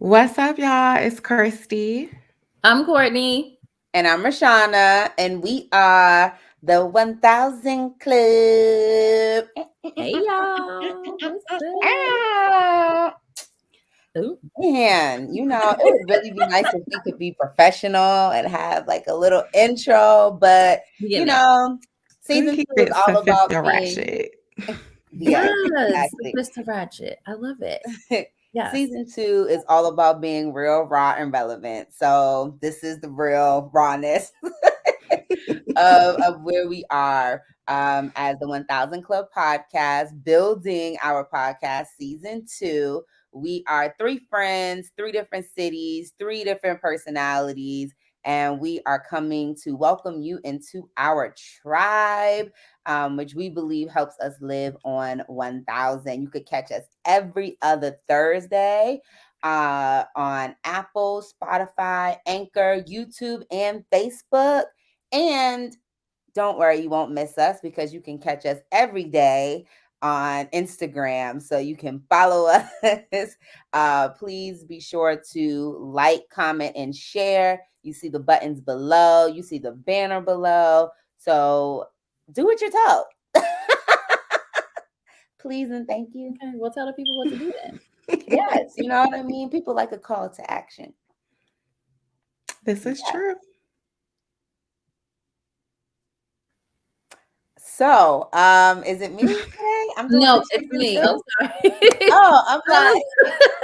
What's up, y'all? It's Kirsty. I'm Courtney. And I'm Rashanna, and we are the 1000 Club. Hey y'all. What's up? Ah, Ooh, Man, it would really be nice if we could be professional and have like a little intro, but we you getting there. know, We season keep 2 is it all about sophisticated being, ratchet. yes, Yes, exactly. Mr. Ratchet. I love it. Yes. Season 2 is all about being real, raw, and relevant. So this is the real rawness of where we are as the 1000 Club podcast, building our podcast season 2. We are three friends, three different cities, three different personalities, and we are coming to welcome you into our tribe, which we believe helps us live on 1000. You could catch us every other Thursday on Apple, Spotify, Anchor, YouTube, and Facebook. And don't worry, you won't miss us because you can catch us every day on Instagram. So you can follow us. Please be sure to like, comment, and share. You see the buttons below, you see the banner below. So do what you're told. Please and thank you. Okay, we'll tell the people what to do then. Yes, you know what I mean? People like a call to action. This is Yeah. true. So, is it me today? I'm doing No, the it's chicken me. soup. I'm sorry. Oh, I'm like,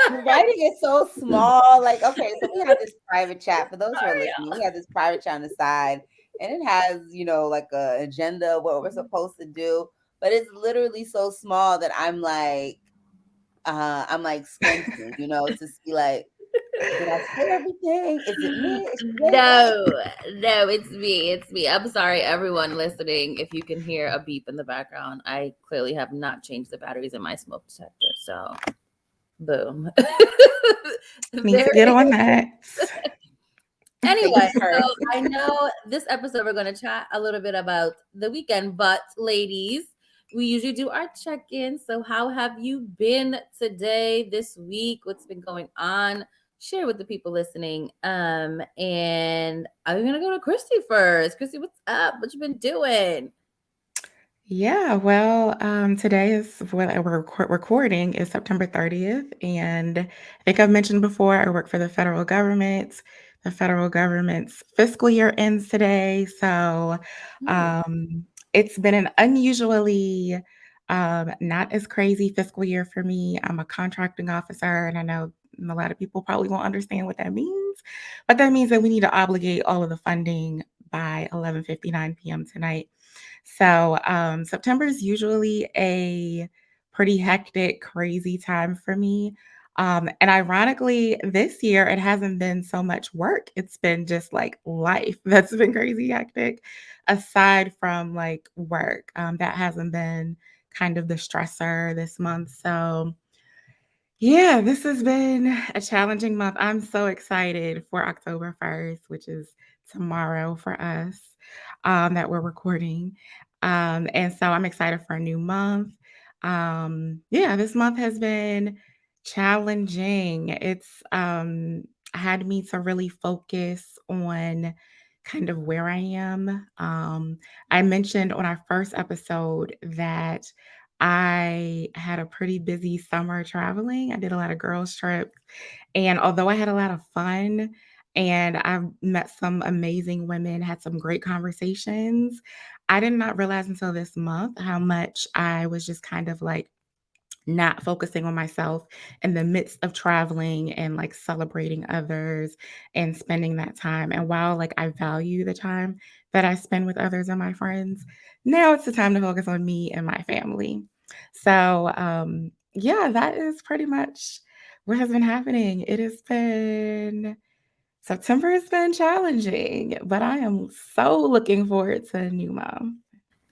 the writing is so small. Like, okay, so we have this private chat. For those who are Sorry, listening, we y'all. have this private chat on the side, and it has, like a agenda, what we're supposed to do. But it's literally so small that I'm like squinting, to see like, did I say everything? Is it me? Is she getting it? No, it's me. It's me. I'm sorry, everyone listening. If you can hear a beep in the background, I clearly have not changed the batteries in my smoke detector. So, boom. Need to get Very on that. Anyway, Safety so first. I know this episode we're going to chat a little bit about the weekend, but ladies, we usually do our check in. So, how have you been today, this week? What's been going on? Share with the people listening. And I'm gonna go to Christy first. Christy, what's up? What you been doing? Yeah, well, today is what we're recording is September 30th. And I think I've mentioned before, I work for the federal government. The federal government's fiscal year ends today. So Hmm. um, it's been an unusually not as crazy fiscal year for me. I'm a contracting officer, and I know a lot of people probably won't understand what that means, but that means that we need to obligate all of the funding by 11:59 p.m. tonight. So September is usually a pretty hectic, crazy time for me. And ironically, this year it hasn't been so much work. It's been just like life that's been crazy hectic, aside from like work. That hasn't been kind of the stressor this month. So, yeah, this has been a challenging month. I'm so excited for October 1st, which is tomorrow for us, that we're recording. And so I'm excited for a new month. Yeah, this month has been challenging. It's had me to really focus on kind of where I am. I mentioned on our first episode that I had a pretty busy summer traveling. I did a lot of girls' trips. And although I had a lot of fun and I met some amazing women, had some great conversations, I did not realize until this month how much I was just kind of like not focusing on myself in the midst of traveling and like celebrating others and spending that time. And while like I value the time that I spend with others and my friends, now it's the time to focus on me and my family. So, yeah, that is pretty much what has been happening. It has been September has been challenging, but I am so looking forward to a new mom.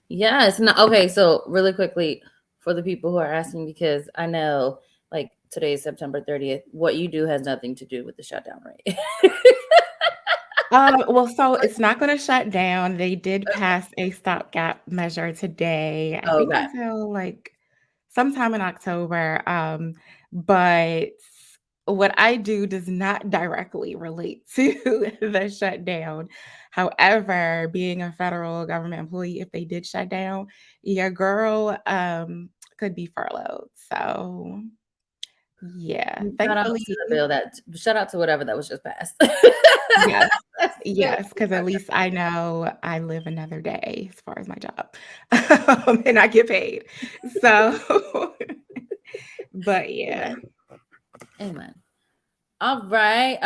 Yes. No, okay. So, really quickly, for the people who are asking, because I know like today is September 30th, what you do has nothing to do with the shutdown, right? Well, so it's not gonna shut down. They did pass a stopgap measure today, I think Okay. until like sometime in October. But what I do does not directly relate to the shutdown. However, being a federal government employee, if they did shut down, your girl could be furloughed. So yeah, Shout out thankfully, to the bill that shout out to whatever that was just passed. yes. That's really Yes, because at funny. least I know I live another day as far as my job, and I get paid. So, but yeah. Amen. Amen. All right.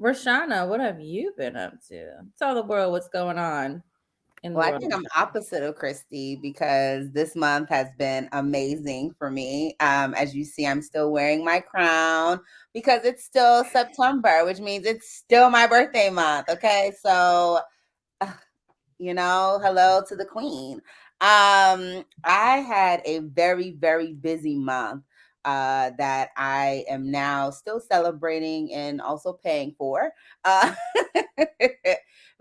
Rashanna, what have you been up to? Tell the world what's going on in the Well, I world think of I'm opposite of Christy because this month has been amazing for me. As you see, I'm still wearing my crown because it's still September, which means it's still my birthday month. Okay, so hello to the queen. I had a very, very busy month that I am now still celebrating and also paying for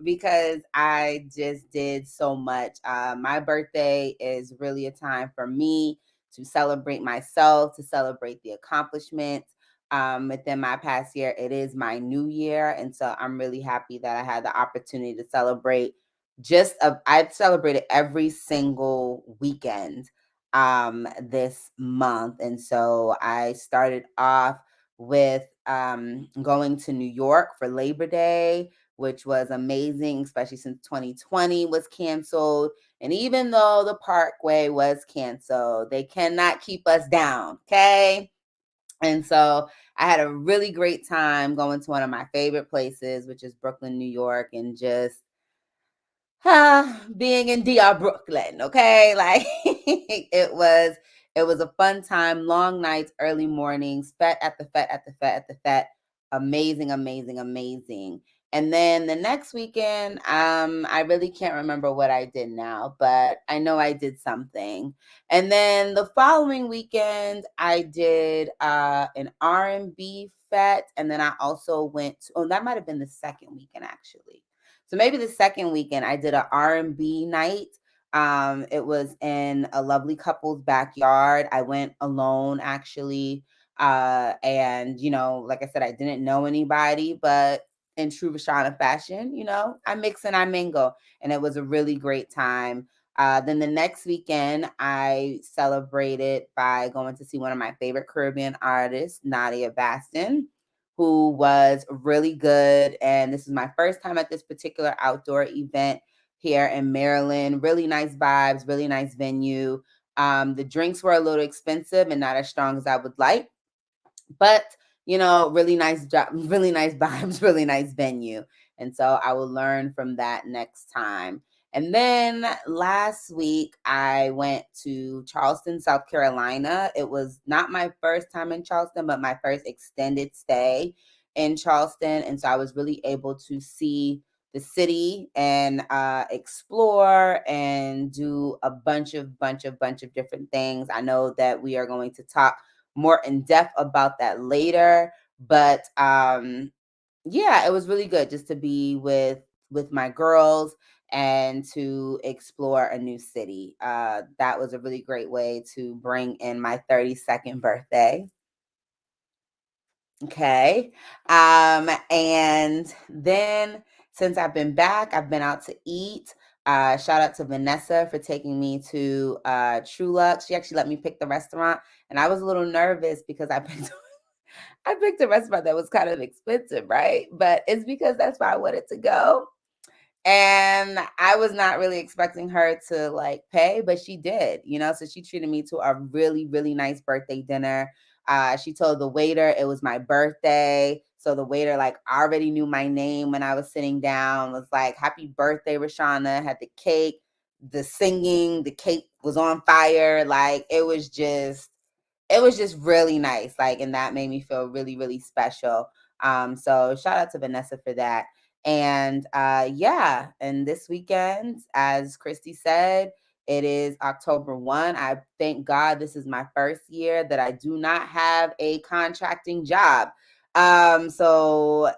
because I just did so much. My birthday is really a time for me to celebrate myself, to celebrate the accomplishments within my past year. It is my new year. And so I'm really happy that I had the opportunity to celebrate I've celebrated every single weekend this month. And so I started off with going to New York for Labor Day, which was amazing, especially since 2020 was canceled. And even though the Parkway was canceled, they cannot keep us down. Okay. And so I had a really great time going to one of my favorite places, which is Brooklyn, New York, and just being in DR Brooklyn, okay? Like it was a fun time, long nights, early mornings, fet at the fet at the fet at the fet. Amazing, amazing, amazing. And then the next weekend, I really can't remember what I did now, but I know I did something. And then the following weekend, I did an R&B fet, and then I also went that might have been the second weekend actually. So maybe the second weekend I did an R&B night. It was in a lovely couple's backyard. I went alone actually. And like I said, I didn't know anybody, but in true Rashanna fashion, I mix and I mingle. And it was a really great time. Then the next weekend, I celebrated by going to see one of my favorite Caribbean artists, Nadia Baston, who was really good. And this is my first time at this particular outdoor event here in Maryland. Really nice vibes, really nice venue. The drinks were a little expensive and not as strong as I would like, but really nice job, really nice vibes, really nice venue. And so I will learn from that next time. And then last week I went to Charleston, South Carolina. It was not my first time in Charleston, but my first extended stay in Charleston. And so I was really able to see the city and explore and do a bunch of different things. I know that we are going to talk more in depth about that later, but yeah, it was really good just to be with my girls and to explore a new city. That was a really great way to bring in my 32nd birthday. Okay. And then since I've been back, I've been out to eat. Shout out to Vanessa for taking me to True Lux. She actually let me pick the restaurant, and I was a little nervous because I picked a restaurant that was kind of expensive, right? But it's because that's where I wanted to go. And I was not really expecting her to like pay, but she did, so she treated me to a really, really nice birthday dinner. She told the waiter it was my birthday. So the waiter like already knew my name when I was sitting down, was like, "Happy birthday, Rashanna," had the cake, the singing, the cake was on fire. Like it was just really nice. Like, and that made me feel really, really special. So shout out to Vanessa for that. And yeah, and this weekend, as Christy said, it is October 1. I thank God this is my first year that I do not have a contracting job. So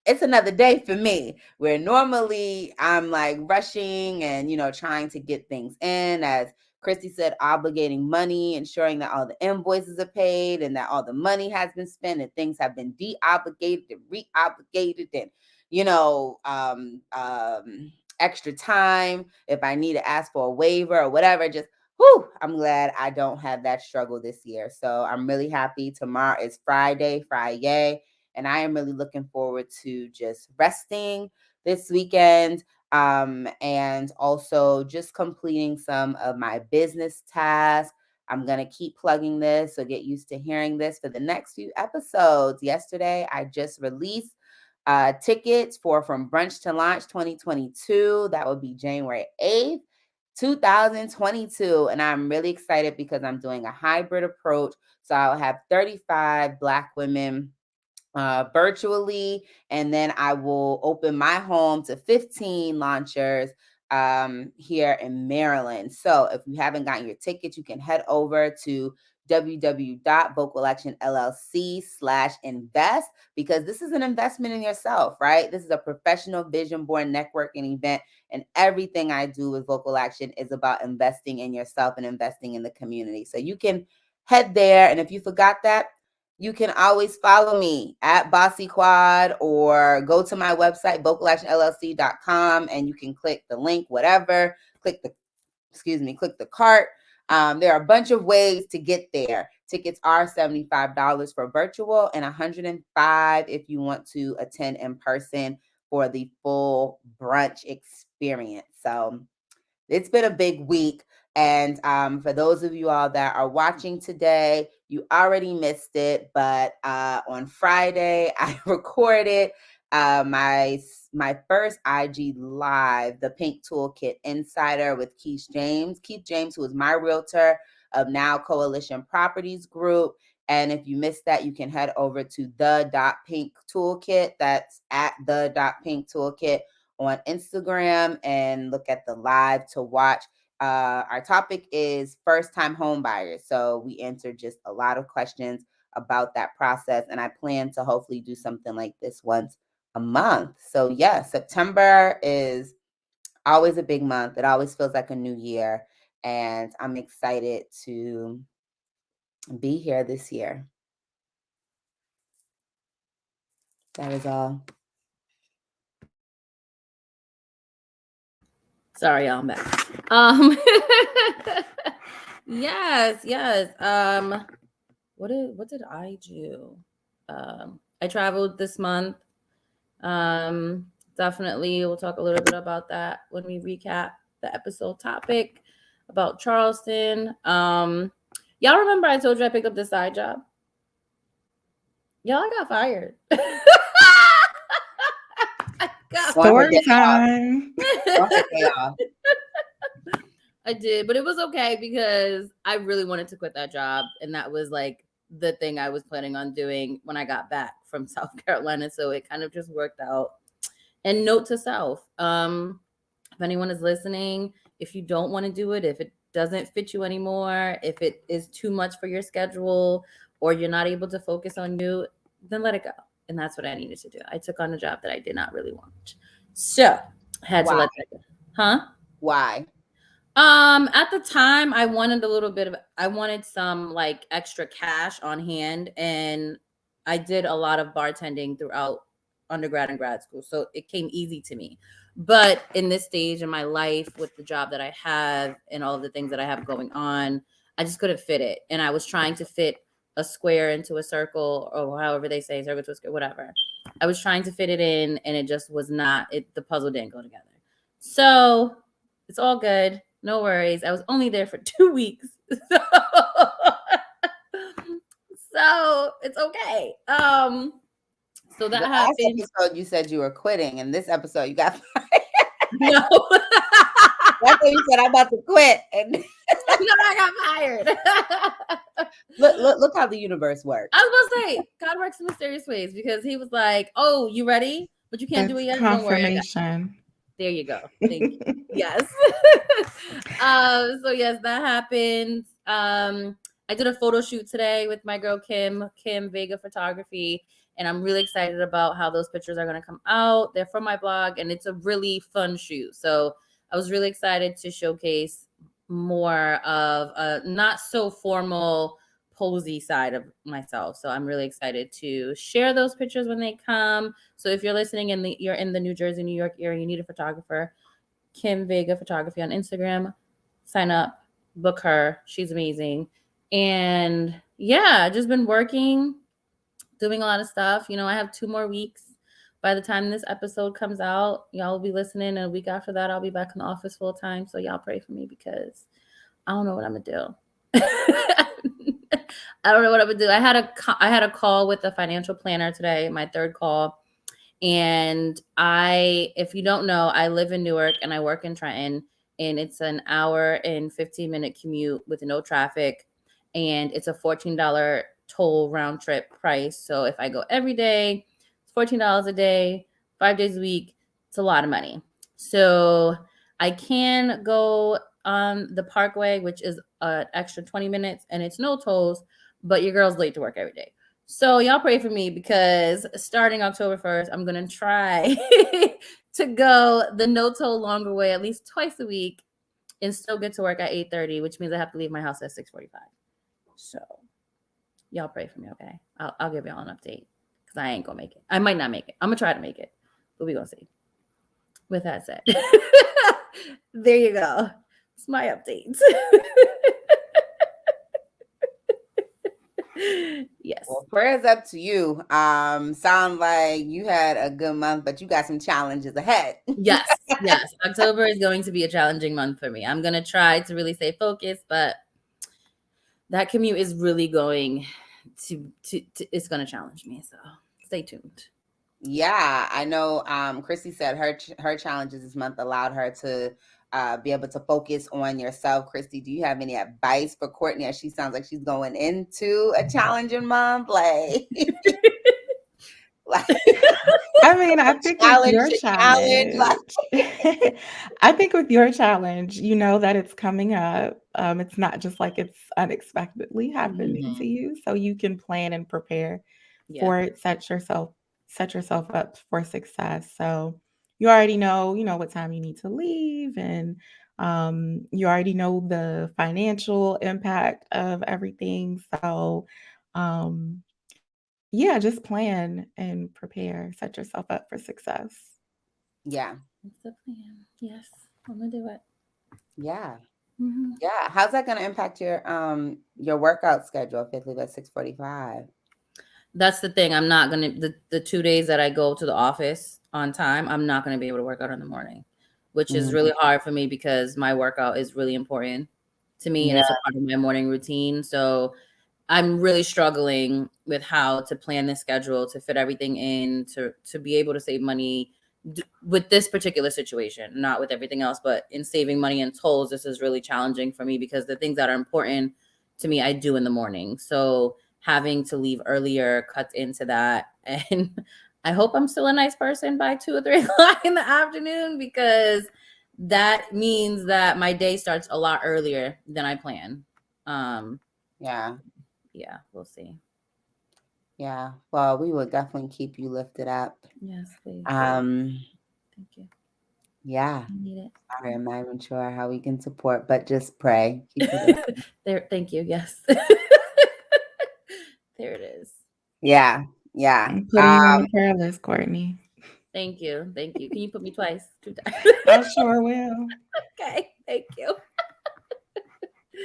it's another day for me where normally I'm like rushing and, trying to get things in as Christy said obligating money, ensuring that all the invoices are paid and that all the money has been spent and things have been de-obligated and re-obligated and, extra time if I need to ask for a waiver or whatever. Just, I'm glad I don't have that struggle this year. So I'm really happy. Tomorrow is Friday, and I am really looking forward to just resting this weekend. And also just completing some of my business tasks. I'm going to keep plugging this, so get used to hearing this for the next few episodes. Yesterday, I just released tickets for From Brunch to Launch 2022. That would be January 8th, 2022. And I'm really excited because I'm doing a hybrid approach. So I'll have 35 Black women virtually, and then I will open my home to 15 launchers here in Maryland. So if you haven't gotten your tickets, you can head over to www.vocalactionllc.com/invest, because this is an investment in yourself, right? This is a professional vision board networking event, and everything I do with Vocal Action is about investing in yourself and investing in the community. So you can head there, and if you forgot that, you can always follow me at Bossy Quad, or go to my website, vocalactionllc.com, and you can click the link, whatever, click the cart. There are a bunch of ways to get there. Tickets are $75 for virtual and $105 if you want to attend in person for the full brunch experience. So it's been a big week. And for those of you all that are watching today, you already missed it. But on Friday, I recorded my first IG Live, the Pink Toolkit Insider with Keith James. Keith James, who is my realtor of Now Coalition Properties Group. And if you missed that, you can head over to the.pink toolkit. That's at the.pink toolkit on Instagram, and look at the live to watch. Our topic is first-time home buyers. So we answered just a lot of questions about that process, and I plan to hopefully do something like this once a month. So yeah, September is always a big month. It always feels like a new year, and I'm excited to be here this year. That is all. Sorry, y'all, I'm back. Yes. What did I do? I traveled this month. Definitely we'll talk a little bit about that when we recap the episode topic about Charleston. Y'all remember I told you I picked up this side job? Y'all, I got fired. Story time. I did, but it was okay because I really wanted to quit that job, and that was like the thing I was planning on doing when I got back from South Carolina. So it kind of just worked out. And note to self, if anyone is listening, if you don't want to do it, if it doesn't fit you anymore, if it is too much for your schedule, or you're not able to focus on you, then let it go. And that's what I needed to do. I took on a job that I did not really want. So I had to let that go. Huh? Why? At the time I wanted some like extra cash on hand, and I did a lot of bartending throughout undergrad and grad school. So it came easy to me. But in this stage in my life, with the job that I have and all of the things that I have going on, I just couldn't fit it. And I was trying to fit a square into a circle, or however they say, circle to a square, whatever. I was trying to fit it in, and it just was not, the puzzle didn't go together. So it's all good. No worries. I was only there for 2 weeks. So it's okay. So that happened. Last episode you said you were quitting, and this episode you got fired. No. That's what you said. I'm about to quit. And no, I got fired. look how the universe works. I was going to say, God works in mysterious ways, because he was like, "Oh, you ready? But you can't do it yet." Confirmation. There you go. Thank you. Yes. So yes, that happened. I did a photo shoot today with my girl Kim Vega Photography, and I'm really excited about how those pictures are going to come out. They're from my blog, and it's a really fun shoot. So I was really excited to showcase more of a not so formal posy side of myself. So I'm really excited to share those pictures when they come. So if you're listening and you're in the New Jersey, New York area, you need a photographer, Kim Vega Photography on Instagram, sign up, book her. She's amazing. And yeah, just been working, doing a lot of stuff. I have 2 more weeks. By the time this episode comes out, y'all will be listening. And a week after that, I'll be back in the office full time. So y'all pray for me because I don't know what I'm gonna do. I don't know what I'm gonna do. I had a call with the financial planner today, my third call, and if you don't know, I live in Newark and I work in Trenton, and it's an hour and 15-minute commute with no traffic, and it's a $14 toll round trip price. So if I go every day, it's $14 a day, 5 days a week. It's a lot of money. So I can go on the Parkway, which is an extra 20 minutes, and it's no tolls, but your girl's late to work every day. So y'all pray for me because starting October 1st, I'm going to try to go the no toll longer way at least twice a week and still get to work at 8:30, which means I have to leave my house at 6:45. So y'all pray for me, okay? I'll give y'all an update because I ain't going to make it. I might not make it. I'm going to try to make it, but we're going to see. With that said, there you go. It's my updates. Yes. Well, prayers up to you. Sound like you had a good month, but you got some challenges ahead. Yes. October is going to be a challenging month for me. I'm going to try to really stay focused, but that commute is really going to it's going to challenge me. So stay tuned. Yeah, I know. Chrissy said her challenges this month allowed her to be able to focus on yourself. Christy, do you have any advice for Courtnie as she sounds like she's going into a challenging month? Like, I mean, I think with your challenge, I think with your challenge, you know that it's coming up. It's not just like it's unexpectedly happening to you, so you can plan and prepare for it. Set yourself up for success. So you already know, what time you need to leave, and you already know the financial impact of everything. So, yeah, just plan and prepare. Set yourself up for success. Yeah. That's the plan. Yes, I'm gonna do it. Yeah. Mm-hmm. Yeah. How's that going to impact your workout schedule if you leave at 6:45? That's the thing. I'm not gonna the 2 days that I go to the office on time, I'm not gonna be able to work out in the morning, which is really hard for me because my workout is really important to me and it's a part of my morning routine. So I'm really struggling with how to plan the schedule to fit everything in to be able to save money with this particular situation, not with everything else, but in saving money and tolls, this is really challenging for me because the things that are important to me, I do in the morning. So having to leave earlier cuts into that. And I hope I'm still a nice person by 2 or 3 o'clock in the afternoon because that means that my day starts a lot earlier than I plan. Yeah, we'll see. Yeah. Well, we will definitely keep you lifted up. Yes, please. Thank you. Yeah. I need it. Sorry, I'm not even sure how we can support, but just pray. Keep it there. Thank you. Yes. There it is. Yeah. Yeah. I'm putting you on the prayer list, Courtnie. Thank you. Can you put me twice? 2 times? I sure will. Okay. Thank you.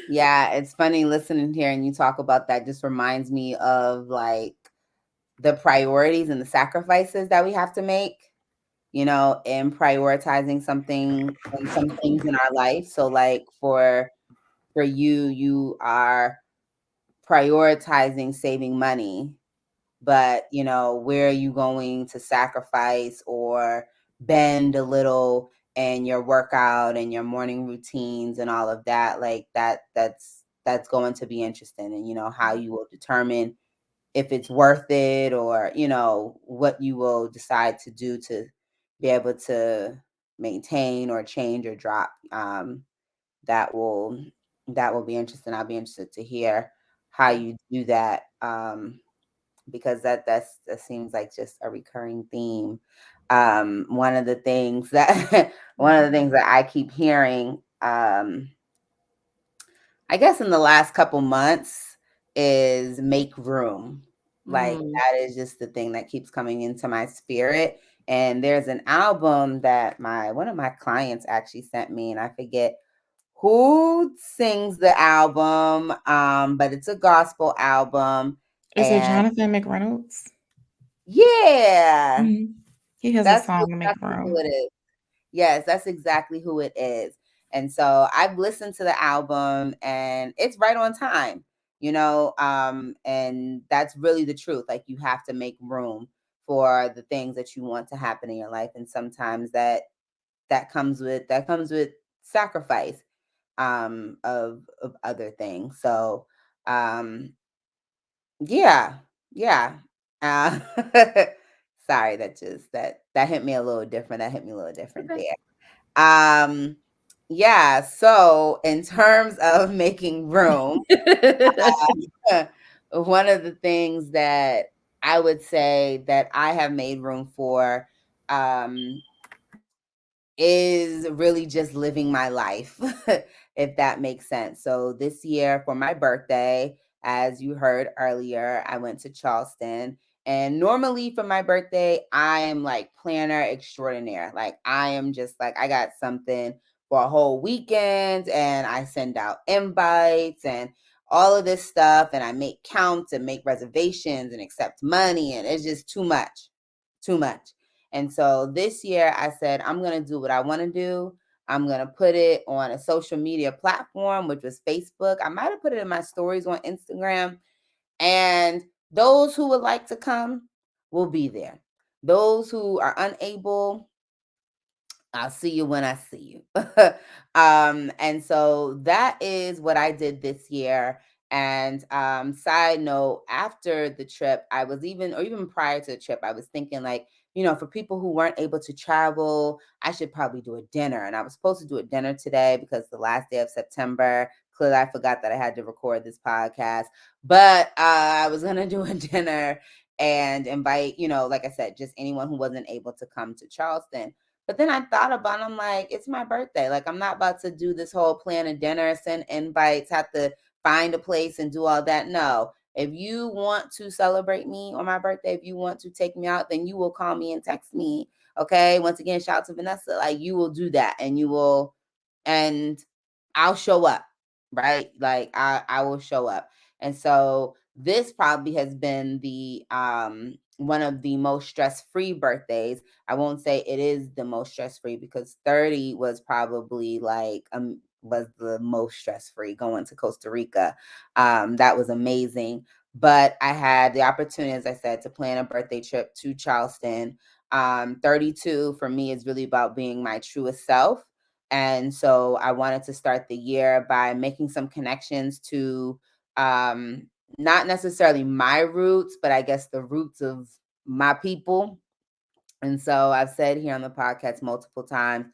Yeah, it's funny listening here and you talk about that. Just reminds me of like the priorities and the sacrifices that we have to make, in prioritizing some things in our life. So like for you are prioritizing saving money, but where are you going to sacrifice or bend a little in your workout and your morning routines and all of that? Like that's going to be interesting, and how you will determine if it's worth it or what you will decide to do to be able to maintain or change or drop. That will be interesting. I'll be interested to hear how you do that, because that seems like just a recurring theme. One of the things that I keep hearing I guess in the last couple months is make room. Like Mm. that is just the thing that keeps coming into my spirit. And there's an album that my one of my clients actually sent me, and I forget who sings the album, but it's a gospel album. Is it And Jonathan McReynolds? yeah, Mhm. He has a that's song, "Make exactly who Room." it is. Yes, that's exactly who it is. And so I've listened to the album and it's right on time, and that's really the truth. Like you have to make room for the things that you want to happen in your life. And sometimes that comes with sacrifice of other things. So yeah, yeah. Uh, sorry, that hit me a little different. That hit me a little different Okay. there. Yeah, so in terms of making room, one of the things that I would say that I have made room for um is really just living my life, if that makes sense. So this year for my birthday, as you heard earlier, I went to Charleston. And normally for my birthday, I am like planner extraordinaire. Like I am just like, I got something for a whole weekend and I send out invites and all of this stuff. And I make counts and make reservations and accept money. And it's just too much, too much. And so this year I said, I'm going to do what I want to do. I'm going to put it on a social media platform, which was Facebook. I might have put it in my stories on Instagram. And those who would like to come will be there. Those who are unable, I'll see you when I see you. And so that is what I did this year. And side note, after the trip, or even prior to the trip, I was thinking like, for people who weren't able to travel, I should probably do a dinner. And I was supposed to do a dinner today because the last day of September. Clearly, I forgot that I had to record this podcast, but I was gonna do a dinner and invite, like I said, just anyone who wasn't able to come to Charleston. But then I thought about it, I'm like, it's my birthday. Like, I'm not about to do this whole plan a dinner, send invites, have to find a place and do all that. No. If you want to celebrate me on my birthday, if you want to take me out, then you will call me and text me. Okay. Once again, shout out to Vanessa. Like, you will do that and I'll show up, right? Like I will show up. And so this probably has been the one of the most stress-free birthdays. I won't say it is the most stress-free because 30 was probably like was the most stress-free going to Costa Rica. That was amazing. But I had the opportunity, as I said, to plan a birthday trip to Charleston. 32 for me is really about being my truest self. And so I wanted to start the year by making some connections to um, not necessarily my roots, but I guess the roots of my people. And so I've said here on the podcast multiple times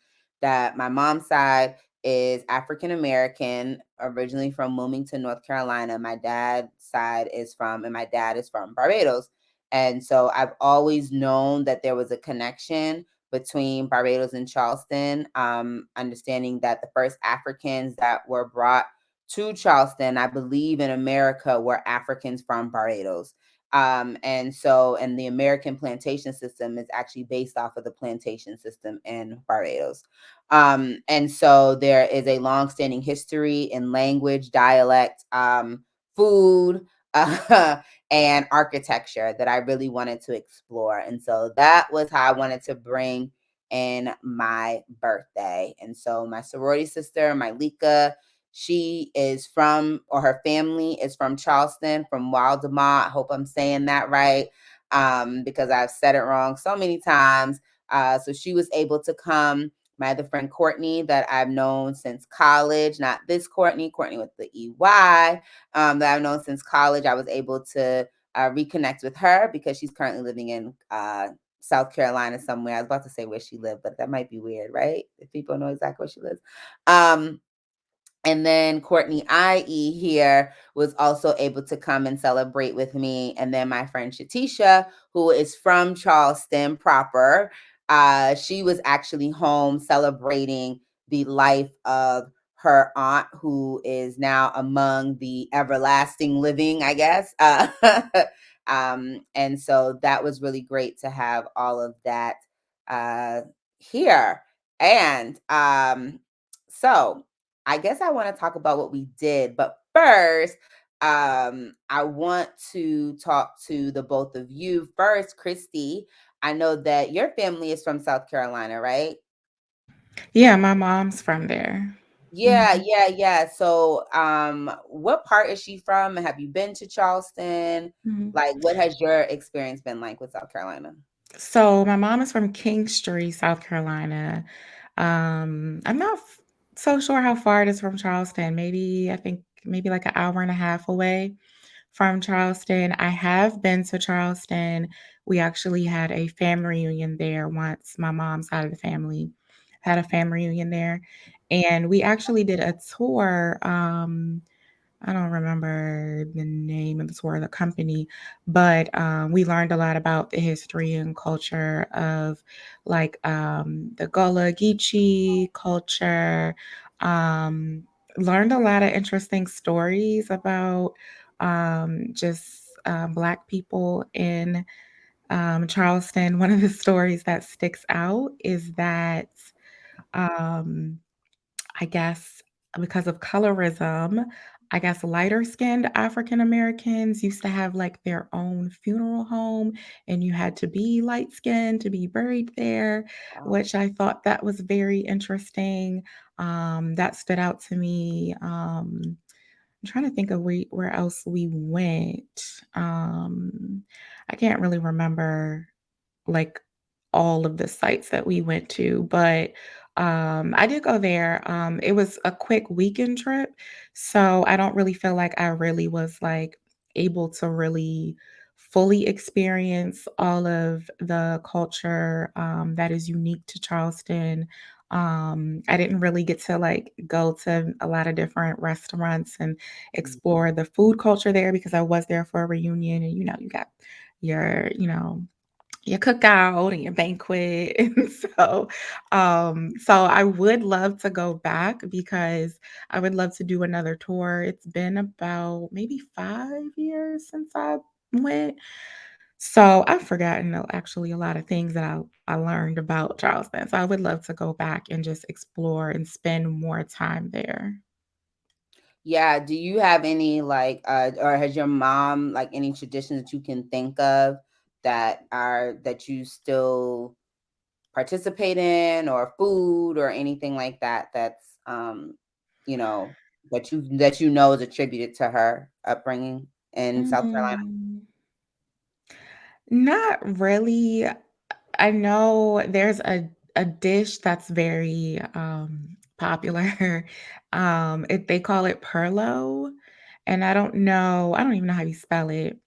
that my mom's side is African American, originally from Wilmington, North Carolina. And my dad is from Barbados. And so I've always known that there was a connection between Barbados and Charleston, understanding that the first Africans that were brought to Charleston, I believe in America, were Africans from Barbados. And the American plantation system is actually based off of the plantation system in Barbados. And so there is a long-standing history in language, dialect, food, and architecture that I really wanted to explore. And so that was how I wanted to bring in my birthday. And so my sorority sister, my Lika, her family is from Charleston, from Waldemar. I hope I'm saying that right, because I've said it wrong so many times. So she was able to come. My other friend Courtnie, that I've known since college, not this Courtnie with the EY, that I've known since college. I was able to reconnect with her because she's currently living in South Carolina somewhere. I was about to say where she lived, but that might be weird, right? If people know exactly where she lives. And then Courtnie IE here was also able to come and celebrate with me. And then my friend Shatisha, who is from Charleston proper, she was actually home celebrating the life of her aunt, who is now among the everlasting living, I guess. And so that was really great to have all of that uh, here. And so I guess I want to talk about what we did, but first, I want to talk to the both of you. First, Christy, I know that your family is from South Carolina, right? Yeah, my mom's from there. Yeah, Mhm. yeah, yeah. So, what part is she from? Have you been to Charleston? Mhm. Like, what has your experience been like with South Carolina? So my mom is from Kingstree, South Carolina. I'm not so sure how far it is from Charleston. Maybe I think maybe like an hour and a half away from Charleston. I have been to Charleston. We actually had a family reunion there once. My mom's side of the family had a family reunion there, and we actually did a tour. I don't remember the name of the tour of the company, but we learned a lot about the history and culture of like the Gullah culture. Um, Learned a lot of interesting stories about just Black people in Charleston. One of the stories that sticks out is that um, I guess because of colorism, I guess lighter skinned African Americans used to have like their own funeral home, and you had to be light skinned to be buried there, Wow. which I thought that was very interesting. That stood out to me. I'm trying to think of where else we went. I can't really remember like all of the sites that we went to, but I did go there. It was a quick weekend trip, so I don't really feel like I really was like able to really fully experience all of the culture that is unique to Charleston. I didn't really get to like go to a lot of different restaurants and Mhm. explore the food culture there because I was there for a reunion, and you got your your cookout and your banquet. And so I would love to go back because I would love to do another tour. It's been about maybe 5 years since I went. So I've forgotten actually a lot of things that I learned about Charleston. So I would love to go back and just explore and spend more time there. Yeah, do you have any like or has your mom like any traditions that you can think of that you still participate in, or food or anything like that that's you know that you know is attributed to her upbringing in South Carolina? Mm, not really. I know there's a dish that's very, popular. They call it perlo, and I don't even know how you spell it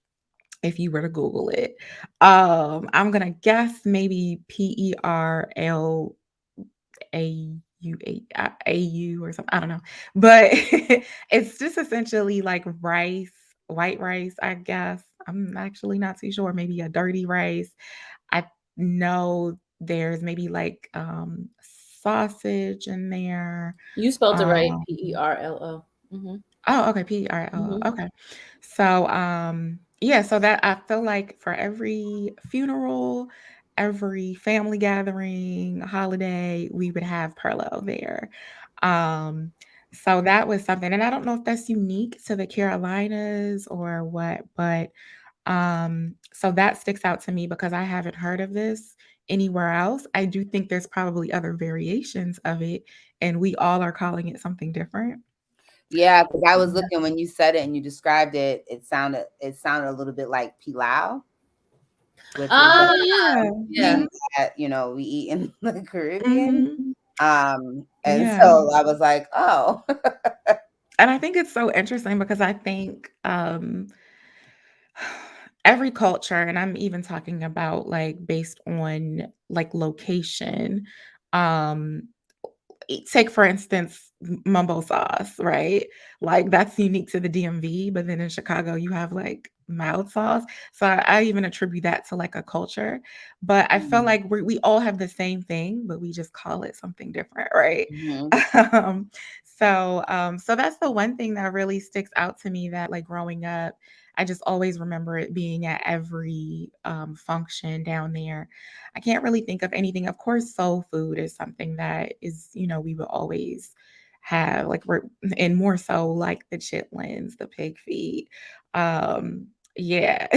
if you were to Google it. I'm gonna guess maybe PERLAU or something, I don't know. But it's just essentially like rice, white rice, I guess. I'm actually not too sure, maybe a dirty rice. I know there's maybe like, sausage in there. You spelled it right. Um Perlo. Mm-hmm. Oh, okay, PRO, Mm-hmm. okay. So, yeah, so that I feel like for every funeral, every family gathering, holiday, we would have Perlo there. Um, so that was something, and I don't know if that's unique to the Carolinas or what, but so that sticks out to me because I haven't heard of this anywhere else. I do think there's probably other variations of it, and we all are calling it something different. Yeah, because I was looking when you said it and you described it, it sounded a little bit like pilau, which is Ah, Oh, yeah. yeah. thing Mhm, that we eat in the Caribbean. mhm. And Yeah, so I was like, oh. and I think it's so interesting because I think, every culture, and I'm even talking about, like, based on, like, location, um, take, for instance, mumbo sauce, right? Like, that's unique to the DMV, but then in Chicago, you have, like, mild sauce. So I even attribute that to like a culture. But I feel Mm. like we all have the same thing, but we just call it something different, right? Mhm. Um, so that's the one thing that really sticks out to me that like growing up, I just always remember it being at every function down there. I can't really think of anything. Of course, soul food is something that is, we would always have like and more so like the chitlins, the pig feet. Yeah.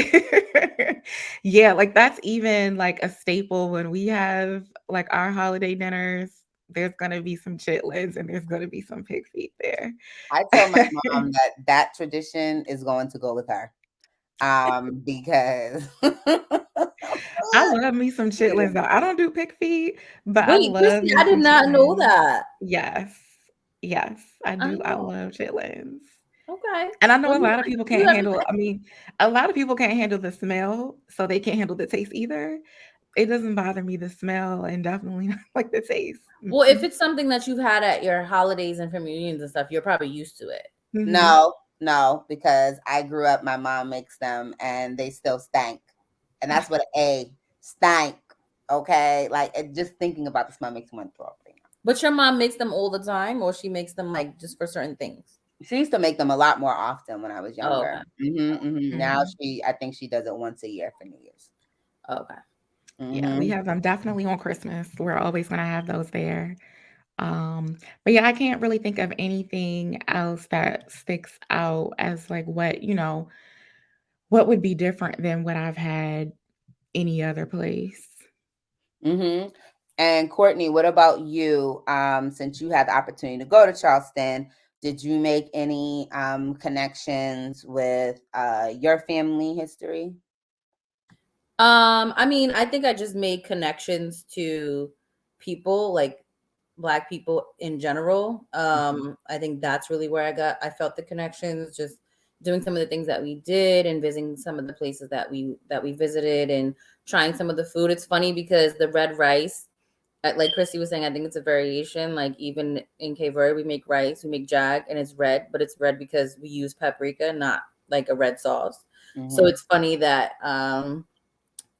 Yeah, like that's even like a staple when we have like our holiday dinners. There's gonna be some chitlins and there's gonna be some pig feet there. I tell my mom that that tradition is going to go with her. Because I love me some chitlins though. I don't do pig feet, but I Wait, love Christy, me I did some not know chitlins. that. Yes. Yes, I do. I Oh, love chitlins. okay. And I know Well, a lot of people you can't have handle, I mean, a lot of people can't handle the smell, so they can't handle the taste either. It doesn't bother me the smell and definitely not like the taste. well, if Mm-mm. it's something that you've had at your holidays and communions and stuff, you're probably used to it. Mhm. no, no, because I grew up, my mom makes them and they still stank. And that's what a stank. Okay. Like just thinking about the smell makes me want to throw up right now. But your mom makes them all the time, or she makes them like just for certain things? She used to make them a lot more often when I was Oh, younger. okay. Now Mhm. I think she does it once a year for New Year's. Okay. Yeah, we Hmm. have them definitely on Christmas. We're always gonna have those there. But yeah, I can't really think of anything else that sticks out as like what would be different than what I've had any other place. Hmm. And Courtney, what about you? Since you had the opportunity to go to Charleston, did you make any connections with your family history? I mean, I think I just made connections to people, like Black people in general. I think that's really where I felt the connections, just doing some of the things that we did and visiting some of the places that we visited and trying some of the food. It's funny because the red rice, like Christy was saying, I think it's a variation. Like even in Cape Verde, we make jag, and it's red, but it's red because we use paprika, not like a red sauce. So Hmm. it's funny that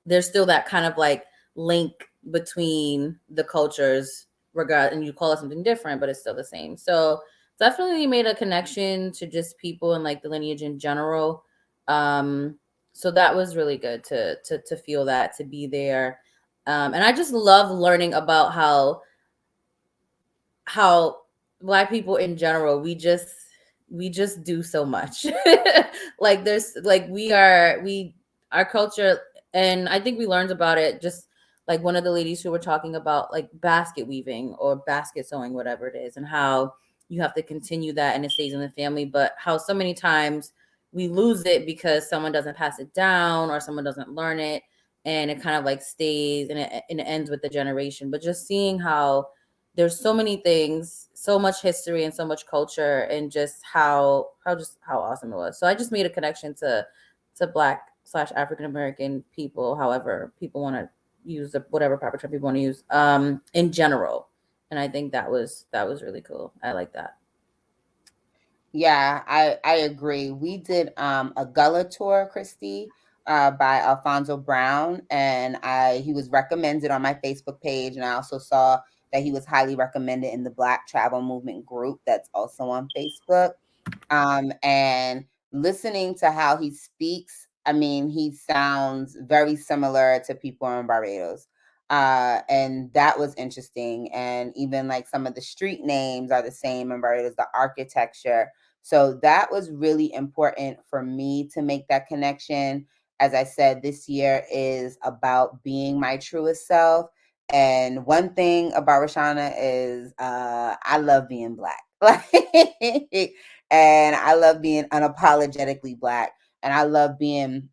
there's still that kind of like link between the cultures, and you call it something different, but it's still the same. So definitely made a connection to just people and like the lineage in general. um so that was really good to feel that, to be there. And I just love learning about how Black people in general, we just do so much. Like there's like we our culture, and I think we learned about it just like one of the ladies who were talking about like basket weaving or basket sewing, whatever it is, and how you have to continue that and it stays in the family, but how so many times we lose it because someone doesn't pass it down or someone doesn't learn it, and it kind of like stays and it ends with the generation. But just seeing how there's so many things, so much history and so much culture, and just how awesome it was. So I just made a connection to Black/African American people, however people want to use whatever proper term people want to use, in general. And I think that was really cool. I like that. Yeah, I agree. We did a Gullah Tour, Christy, by Alfonso Brown, and I he was recommended on my Facebook page, and I also saw that he was highly recommended in the Black Travel Movement group that's also on Facebook. And listening to how he speaks, I mean, he sounds very similar to people in Barbados. And that was interesting. And even like some of the street names are the same in Barbados, the architecture. So that was really important for me to make that connection. As I said, this year is about being my truest self. And one thing about Rashanna is I love being Black. Like, and I love being unapologetically Black, and I love being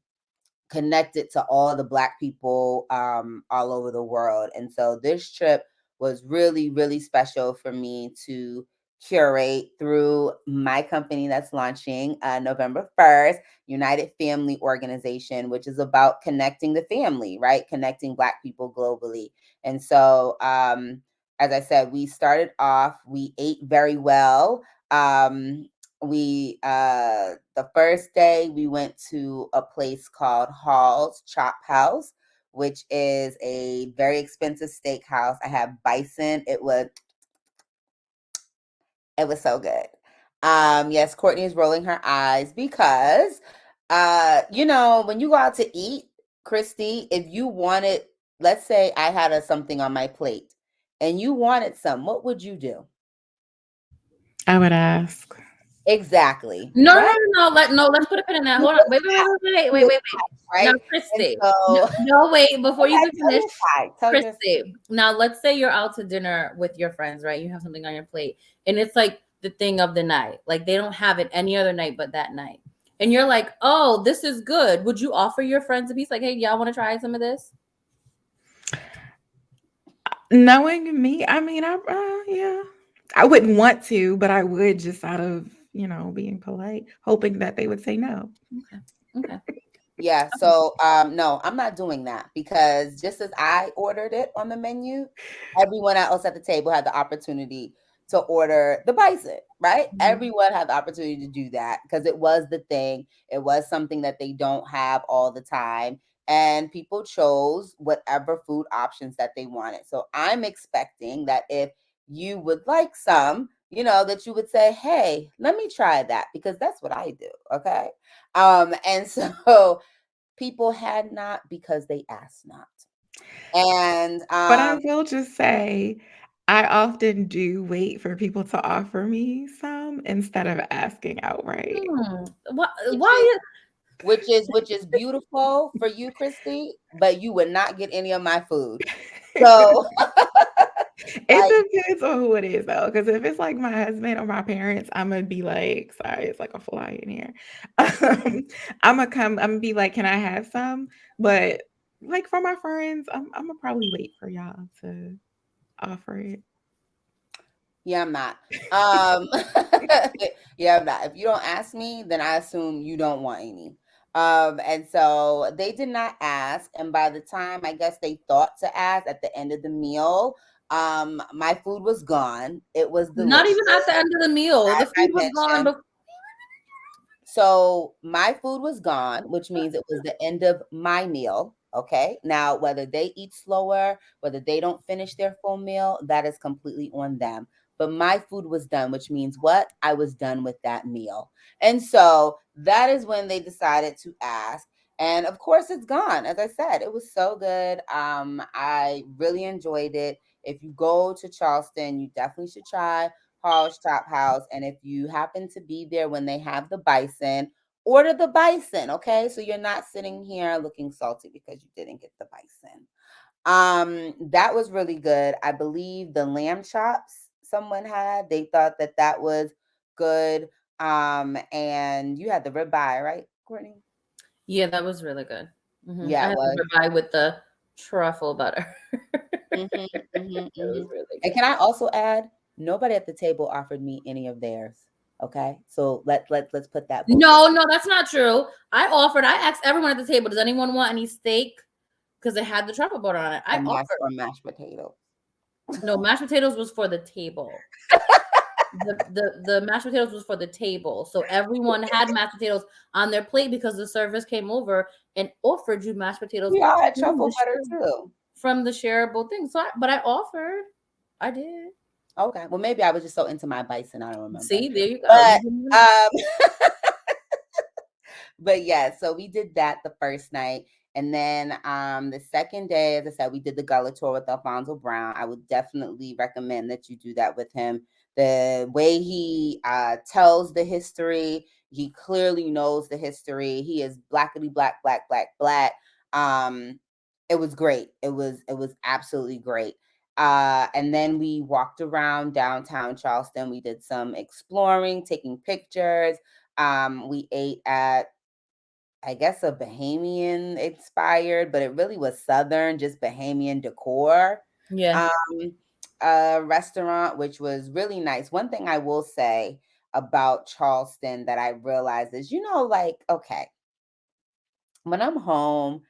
connected to all the Black people all over the world. And so this trip was really, really special for me to curate through my company that's launching November 1st, United Family Organization, which is about connecting the family, right? Connecting Black people globally. And so, as I said, we started off, we ate very well. We the first day we went to a place called Hall's Chop House, which is a very expensive steakhouse. I had bison. It was so good. Yes, Courtney is rolling her eyes because when you go out to eat, Christy, if you wanted, let's say I had something on my plate and you wanted some, what would you do? I would ask. Exactly. No, no, Right? no, no. Let's put a pin in that. You Hold on. would Wait. Now, right? And Christy. so No, wait. Before you okay, even tell finish, your side. Tell your Christy. Now, let's say you're out to dinner with your friends, right? You have something on your plate, and it's like the thing of the night. Like they don't have it any other night but that night. And you're like, oh, this is good. Would you offer your friends a piece? Like, hey, y'all want to try some of this? Knowing me, I mean, yeah, I wouldn't want to, but I would just out of being polite, hoping that they would say no. Okay. Yeah, so no, I'm not doing that because just as I ordered it on the menu, everyone else at the table had the opportunity to order the bison, right? Mhm. Everyone had the opportunity to do that because it was the thing. It was something that they don't have all the time. And people chose whatever food options that they wanted. So I'm expecting that if you would like some, that you would say, hey, let me try that because that's what I do. Okay. And so people had not because they asked not. And But I will just say, I often do wait for people to offer me some instead of asking outright. which is Why? which is beautiful for you, Christy, but you would not get any of my food. So like It depends on who it is though, because if it's like my husband or my parents, I'm gonna be like, sorry, it's like a fly in here. I'm gonna be like, can I have some? But like for my friends, I'm gonna probably wait for y'all to offer it. yeah, I'm not. Um yeah, I'm not. If you don't ask me, then I assume you don't want any. And so they did not ask, and by the time I guess they thought to ask at the end of the meal, my food was gone. It was Not delicious, even at the end of the meal. as The I food was gone mentioned. before. So my food was gone, which means it was the end of my meal. Okay. Now, whether they eat slower, whether they don't finish their full meal, that is completely on them. But my food was done, which means what? I was done with that meal. And so that is when they decided to ask. And of course, it's gone. As I said, it was so good. I really enjoyed it. If you go to Charleston, you definitely should try Hall's Chop House. And if you happen to be there when they have the bison, order the bison, okay? So you're not sitting here looking salty because you didn't get the bison. That was really good. I believe the lamb chops someone had, they thought that that was good. And you had the ribeye, right, Courtney? Yeah, that was really good. I Yeah, it had was. the ribeye with the truffle butter. hmm hmm It hmm was really And good. can I also add, nobody at the table offered me any of theirs. Okay, so let's put that both ways. No, that's not true. I asked everyone at the table, does anyone want any steak? Because it had the truffle butter on it. I offered. Or mashed potatoes. No, mashed potatoes was for the table. The mashed potatoes was for the table. So everyone had mashed potatoes on their plate because the service came over and offered you mashed potatoes We all had from truffle butter too. the shareable thing. But I offered. I did. Okay, well maybe I was just so into my bison, I don't remember. See, there you go. You But didn't even ask. um, but yeah, so we did that the first night. And then the second day, as I said, we did the Gullah Tour with Alfonso Brown. I would definitely recommend that you do that with him. The way he tells the history, he clearly knows the history. He is blackity black, black, black, black. Um, it was great. It was absolutely great. And then we walked around downtown Charleston. We did some exploring, taking pictures. We ate at, I guess, a Bahamian inspired, but it really was Southern, just Bahamian decor. Yeah. Um, a restaurant, which was really nice. One thing I will say about Charleston that I realized is, like, okay, when I'm home,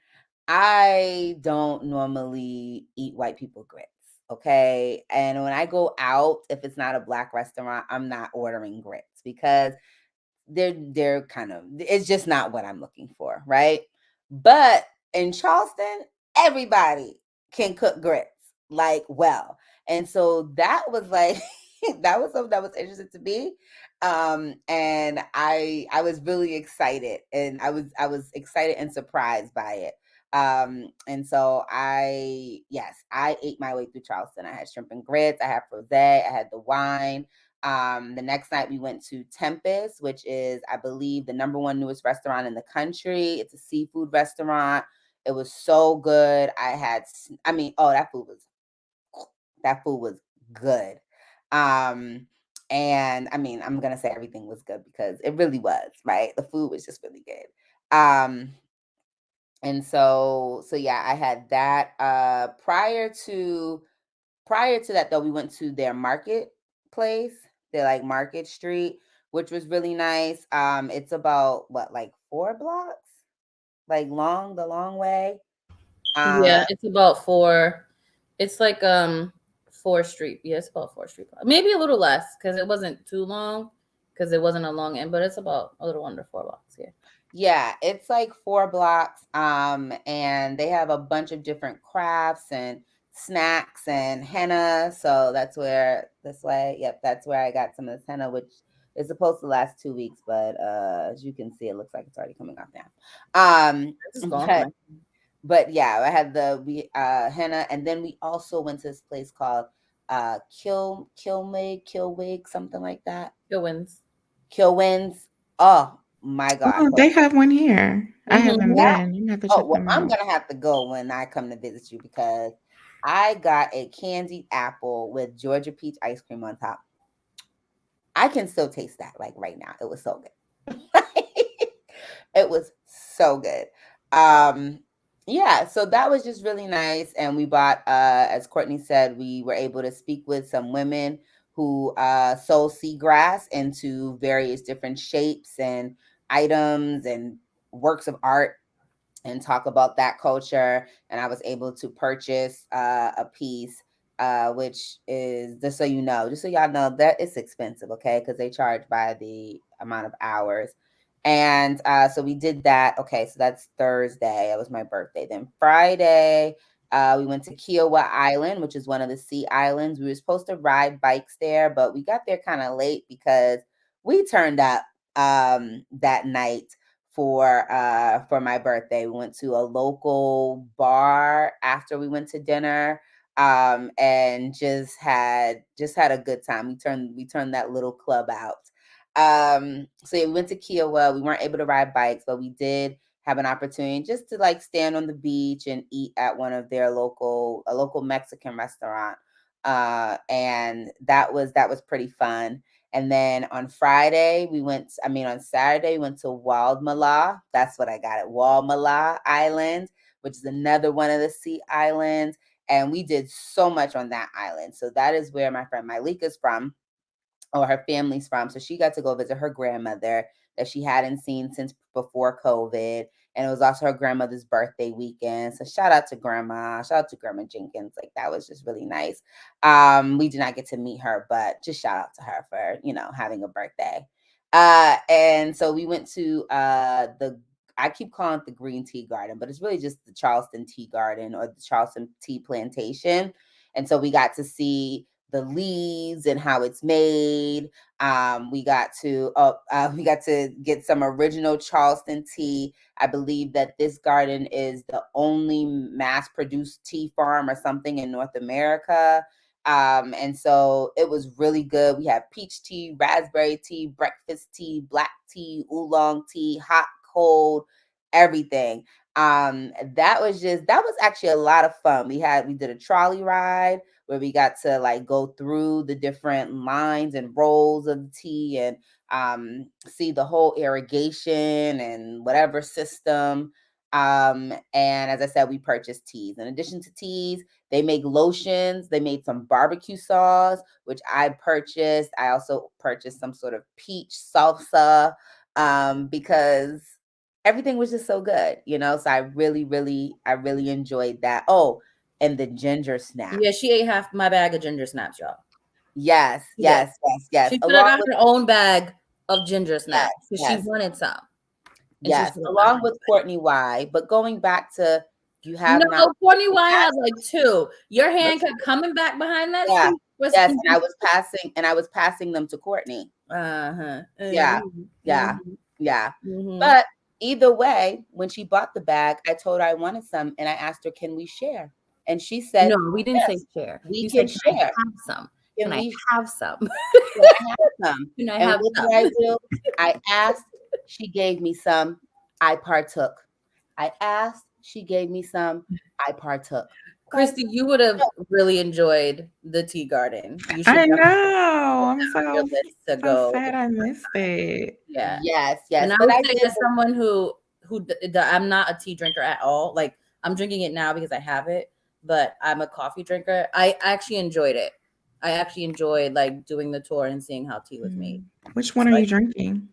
I don't normally eat white people grits. Okay. And when I go out, if it's not a black restaurant, I'm not ordering grits because they're kind of, it's just not what I'm looking for, right? But in Charleston, everybody can cook grits like well. And so that was like that was something that was interesting to me. And I was really excited, and I was excited and surprised by it. And so I ate my way through Charleston. I had shrimp and grits, I had rosé, I had the wine. The next night we went to Tempest, which is, I believe, the number one newest restaurant in the country. It's a seafood restaurant. It was so good. I mean, oh, that food was good. Um, and I mean, I'm gonna say everything was good because it really was, right? The food was just really good. And so yeah, I had that. Prior to that though, we went to their marketplace, their like Market Street, which was really nice. It's about what, like 4 blocks, like the long way. Yeah, Uh it's about four. It's like 4th Street. Yeah, it's about 4th Street. Maybe a little less because it wasn't too long because it wasn't a long end, but it's about a little under 4 blocks. Yeah. Yeah, it's like 4 blocks. And they have a bunch of different crafts and snacks and henna. So that's where I got some of this henna, which is supposed to last 2 weeks, but as you can see, it looks like it's already coming off now. It's just gone. But yeah, I had the we henna, and then we also went to this place called Kilwig, something like that. It wins. Kilwins. Oh my God. Oh, they have one here. I haven't Mm-hmm. Yeah. been. You have to Oh, check well, them I'm out. gonna have to go when I come to visit you because I got a candied apple with Georgia peach ice cream on top. I can still taste that like right now. It was so good. It was so good. Um, yeah, so that was just really nice. And we bought, as Courtney said, we were able to speak with some women who sow seagrass into various different shapes and items and works of art, and talk about that culture. And I was able to purchase a piece, which is, just so y'all know, that it's expensive, okay? Because they charge by the amount of hours. And so we did that. Okay, so that's Thursday. It was my birthday. Then Friday, we went to Kiawah Island, which is one of the sea islands. We were supposed to ride bikes there, but we got there kind of late because we turned up that night for my birthday. We went to a local bar after we went to dinner, and just had a good time. We turned that little club out. So yeah, we went to Kiawah. We weren't able to ride bikes, but we did have an opportunity just to like stand on the beach and eat at one of their local Mexican restaurant. And that was pretty fun. And then on Saturday, we went to Waldmala. That's what I got at Waldmala Island, which is another one of the sea islands. And we did so much on that island. So that is where my friend Mylika's from, or her family's from. So she got to go visit her grandmother that she hadn't seen since before COVID. And it was also her grandmother's birthday weekend. So shout out to Grandma. Shout out to Grandma Jenkins. Like that was just really nice. We did not get to meet her, but just shout out to her for, having a birthday. And so we went to the I keep calling it the Green Tea Garden, but it's really just the Charleston Tea Garden or the Charleston Tea Plantation. And so we got to see the leaves and how it's made. We got to get some original Charleston tea. I believe that this garden is the only mass-produced tea farm or something in North America. And so it was really good. We had peach tea, raspberry tea, breakfast tea, black tea, oolong tea, hot, cold, everything. That was actually a lot of fun. We did a trolley ride where we got to like go through the different lines and rows of the tea, and see the whole irrigation and whatever system. And as I said, we purchased teas. In addition to teas, they make lotions. They made some barbecue sauce, which I purchased. I also purchased some sort of peach salsa, because everything was just so good. So I really enjoyed that. Oh, and the ginger snaps. Yeah, she ate half my bag of ginger snaps, y'all. Yes, She did. yes, yes, yes. She should have Along got with her own bag of ginger snaps because she yes. wanted some. And she Yes, was like, along with Courtnie Y. But going back to you have not. no, Courtnie Y had like 2. Your hand kept coming back behind that Yeah. seat. Yes, and I was passing them to Courtnie. Uh-huh. Yeah. Yeah. Yeah. Mm-hmm. But either way, when she bought the bag, I told her I wanted some and I asked her, can we share? And she said, No, we didn't say yes, share. we You can said, can I share. have some? Can Can I we have some? can I have some? Can I And have what some? did I do? I asked, she gave me some, I partook. I asked, she gave me some, I partook. Christy, you would have really enjoyed the tea garden. You should I definitely know. I'm put your so list to so go. sad I missed it. Yeah. Yes, And I but would I say did. as someone who I'm not a tea drinker at all. Like I'm drinking it now because I have it, but I'm a coffee drinker. I actually enjoyed it. I actually enjoyed like doing the tour and seeing how tea was made. Which one So are you drinking?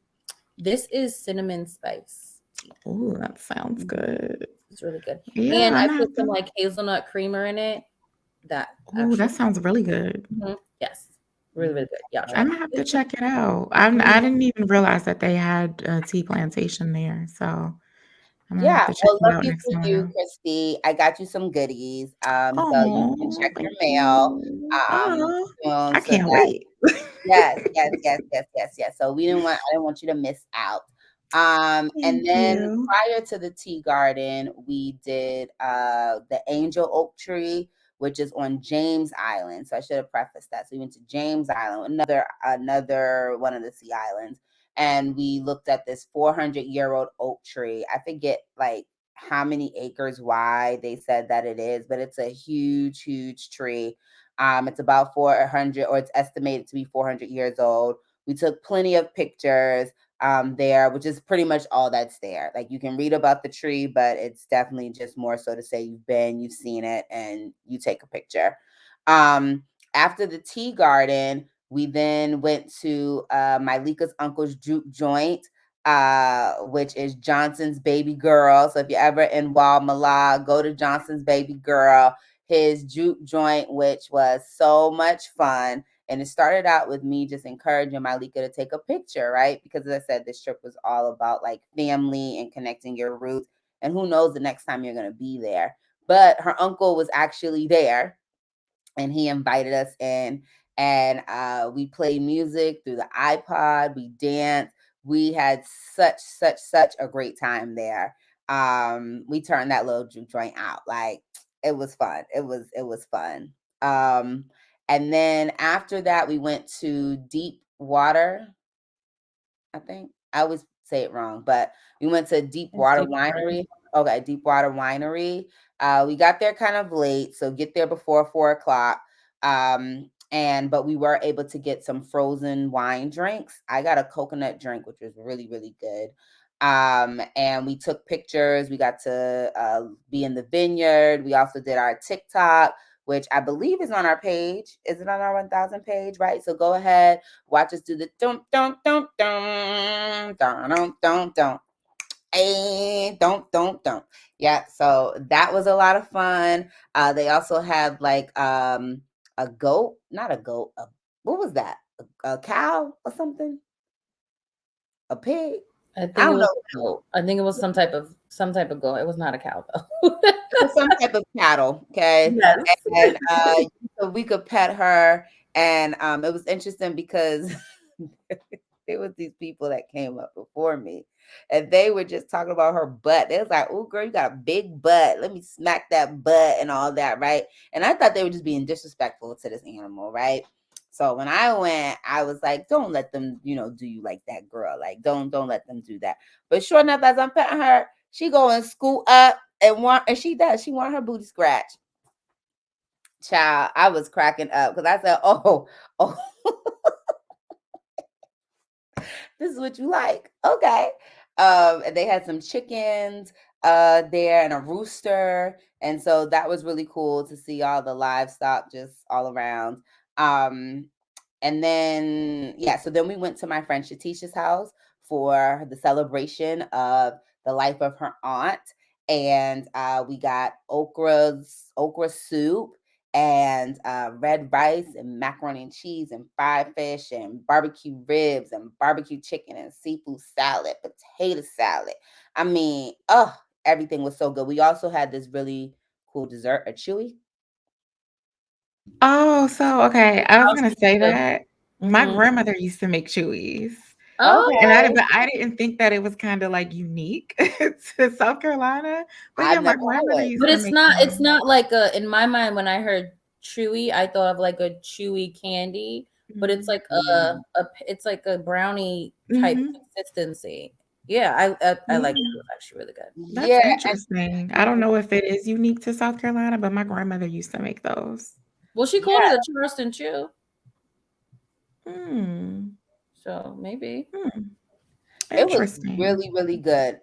This is cinnamon spice tea. Oh, that sounds good. It's really good. Yeah, And I'm I gonna put have some to. like hazelnut creamer in it. That Oh, actually, that sounds really good. yes, really, really good. Yeah, try I'm it. gonna have to check it out. I didn't even realize that they had a tea plantation there, so I'm gonna have Yeah, to check well, it out lucky next for time I you, go. Christy. I got you some goodies. So you can Oh, check your thank mail you. Oh, soon I so can't that wait. yes. So I didn't want you to miss out. And Thank then you. prior to the tea garden, we did the angel oak tree, which is on James Island. So I should have prefaced that. So we went to James Island, another one of the sea islands, and we looked at this 400-year-old oak tree. I forget like how many acres wide they said that it is, but it's a huge, huge tree. It's about 400, or it's estimated to be 400 years old. We took plenty of pictures there, which is pretty much all that's there. Like you can read about the tree, but it's definitely just more so to say you've seen it, and you take a picture. After the tea garden, we then went to Mylika's uncle's juke joint, which is Johnson's Baby Girl. So if you're ever in Walmala, go to Johnson's Baby Girl, his juke joint, which was so much fun. And it started out with me just encouraging Mylika to take a picture, right? Because as I said, this trip was all about like family and connecting your roots. And who knows the next time you're going to be there. But her uncle was actually there, and he invited us in, and we played music through the iPod. We danced. We had such a great time there. We turned that little juke joint out. Like it was fun. It was fun. And then after that, we went to Deep Water. I think I always say it wrong, but we went to Deep Water Winery. Okay, Deep Water Winery. We got there kind of late, so get there before 4 o'clock. But we were able to get some frozen wine drinks. I got a coconut drink, which was really, really good. And we took pictures. We got to be in the vineyard. We also did our TikTok, which I believe is on our page. Is it on our 1000 page? Right. So go ahead, watch us do the don't. Hey, don't. Yeah, so that was a lot of fun. They also had like a goat, not a goat. What was that? A cow or something? A pig? I I think it don't was know. a goat. I think it was some type of goat. It was not a cow though. Some type of cattle. Okay, Yes. and so we could pet her, and it was interesting because there was these people that came up before me, and they were just talking about her butt. They was like, "Oh, girl, you got a big butt. Let me smack that butt and all that, right?" And I thought they were just being disrespectful to this animal, right? So when I went, I was like, "Don't let them, do you like that, girl? Like, don't let them do that." But sure enough, as I'm petting her, she go and scoot up and she does. She want her booty scratched. Child, I was cracking up because I said, "Oh, oh." This is what you like. Okay. And they had some chickens there and a rooster. And so that was really cool to see all the livestock just all around. And then, yeah, so then we went to my friend Shatisha's house for the celebration of the life of her aunt. And we got okra soup and red rice and macaroni and cheese and fried fish and barbecue ribs and barbecue chicken and seafood salad, potato salad. I mean, oh, everything was so good. We also had this really cool dessert, a chewy. Oh, so okay, I was Oh, gonna she's say good. that. My Mhm. grandmother used to make chewies, and Oh, Okay, I didn't think that it was kinda, like, unique to South Carolina, but yeah, I've my never grandmother had it. used but to it's make not. It's them. not like a. In my mind, when I heard chewy, I thought of like a chewy candy, but it's Mhm. like Mm. it's like a brownie type Mhm. consistency. Yeah, I like it. It Yeah, was actually really good. that's Yeah, interesting. I don't know if it is unique to South Carolina, but my grandmother used to make those. Well, she called yeah. it a Charleston chew, Hmm. so maybe. Hmm. It was Interesting. really, really good.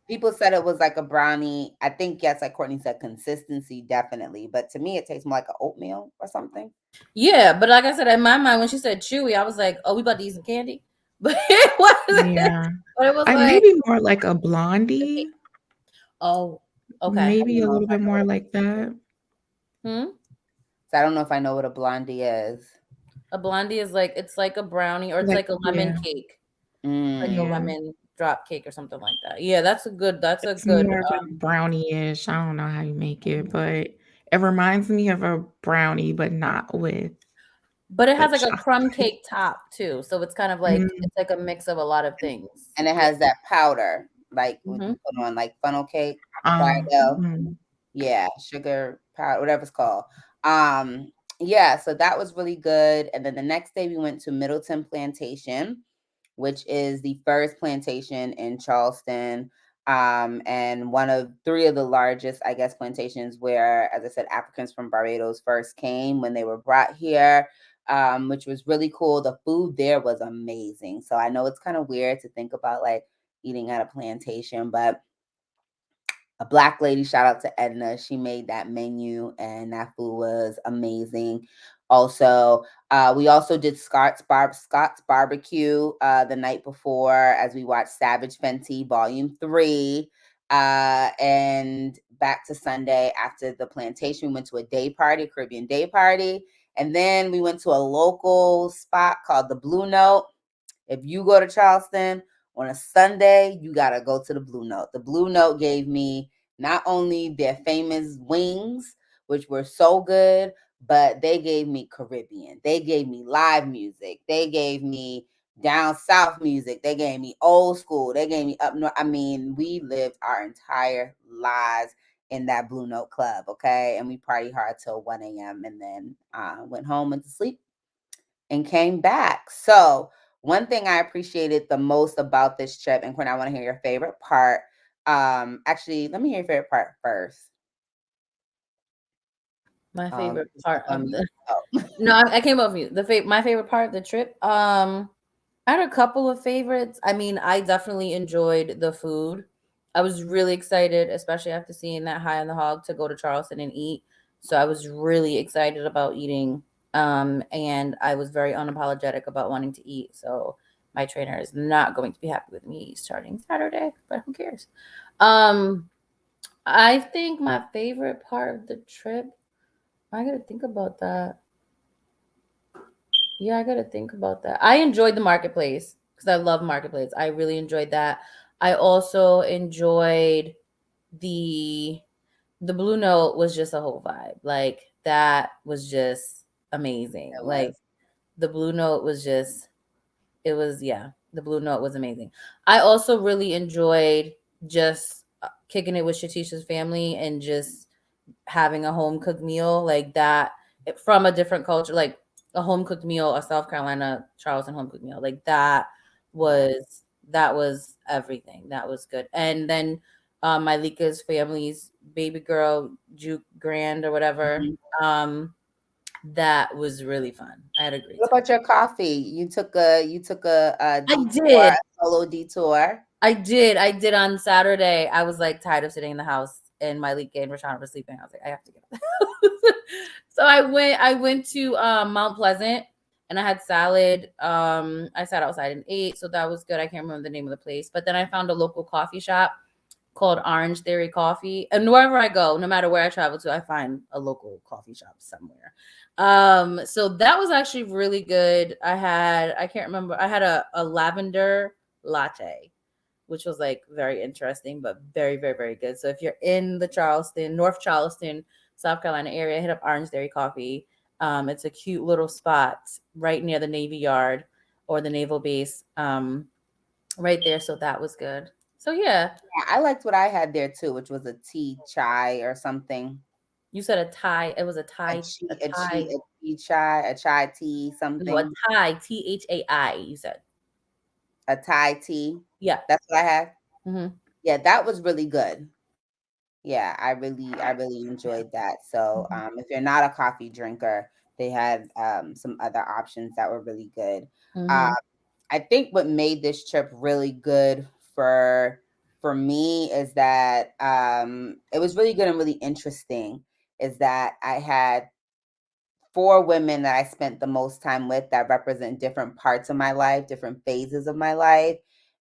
People said it was like a brownie. I think yes, like Courtney said, consistency definitely, but to me, it tastes more like an oatmeal or something. Yeah, but like I said, in my mind, when she said chewy, I was like, "Oh, we about to eat some candy," but it wasn't. Yeah. But it was I like, maybe more like a blondie, "Oh, okay." I maybe don't a know if little I bit know what more like that. Hmm? so I don't know if I know what a blondie is. A blondie is like it's like a brownie or it's Like, like a lemon yeah, cake, like a Mm. yeah. lemon drop cake or something like that. Yeah, that's a good. That's a It's good. more like brownie-ish. I don't know how you make it, but it reminds me of a brownie, but not with But it the has like a chocolate. crumb cake top too, so it's kind of like Mm, it's like a mix of a lot of things. And it Yeah. has that powder, like what Hmm. you put on like funnel cake, fried dough. mm. Yeah, sugar powder, whatever it's called. Um, yeah, so that was really good. And then the next day we went to Middleton Plantation, which is the first plantation in Charleston. And one of three of the largest, I guess, plantations where, as I said, Africans from Barbados first came when they were brought here, which was really cool. The food there was amazing. So I know it's kind of weird to think about like eating at a plantation, but a black lady, shout out to Edna, she made that menu and that food was amazing. Also, we also did Scott's barbecue the night before as we watched Savage Fenty Volume 3. And back to Sunday after the plantation, we went to a day party, a Caribbean day party. And then we went to a local spot called the Blue Note. If you go to Charleston on a Sunday, you got to go to the Blue Note. The Blue Note gave me not only their famous wings, which were so good, but they gave me Caribbean. They gave me live music. They gave me down south music. They gave me old school. They gave me up north. I mean, we lived our entire lives in that Blue Note Club, okay? And we party hard till 1 a.m. and then went home, went to sleep, and came back. So one thing I appreciated the most about this trip, and Quinn, I want to hear your favorite part. Actually, let me hear your favorite part first. My favorite Just part on of mute. the Oh. no, I came off mute. My favorite part of the trip. I had a couple of favorites. I mean, I definitely enjoyed the food. I was really excited, especially after seeing that High on the Hog, to go to Charleston and eat. So I was really excited about eating. And I was very unapologetic about wanting to eat. So my trainer is not going to be happy with me starting Saturday, but who cares? Um, I think my favorite part of the trip, I gotta think about that. Yeah, I gotta think about that. I enjoyed the marketplace because I love marketplace. I really enjoyed that. I also enjoyed the the Blue Note was just a whole vibe. Like that was just amazing. It Like was. the Blue Note was just it was yeah, the Blue Note was amazing. I also really enjoyed just kicking it with Shatisha's family and just having a home cooked meal like that from a different culture, like a home cooked meal, a South Carolina Charleston home cooked meal, like that was everything. That was good. And then my Lika's family's baby girl Juke Grand or whatever. Mhm. That was really fun. I had a great What time. about your coffee? You took a I detour, did. a solo detour. I did on Saturday. I was like tired of sitting in the house and my Lika and Rashanna were sleeping. I was like, I have to get up. So I went to Mount Pleasant and I had salad. I sat outside and ate, so that was good. I can't remember the name of the place, but then I found a local coffee shop called Orange Theory Coffee. And wherever I go, no matter where I travel to, I find a local coffee shop somewhere. So that was actually really good. I can't remember, I had a lavender latte, which was like very interesting, but very, very, very good. So if you're in the North Charleston, South Carolina area, hit up Orange Theory Coffee. It's a cute little spot right near the Navy Yard or the naval base, right there. So that was good. So yeah, I liked what I had there too, which was a tea chai or something. you said a Thai. It was a Thai, a Thai. A tea chai, a chai tea, No, a something. Thai. Thai. You said. A Thai tea. Yeah. That's what I had. Mm-hmm. Yeah, that was really good. Yeah, I really enjoyed that. So, Mm-hmm. if you're not a coffee drinker, they had some other options that were really good. Uh, Mm-hmm. I think what made this trip really good for me is that it was really good and really interesting. Is that I had four women that I spent the most time with that represent different parts of my life, different phases of my life.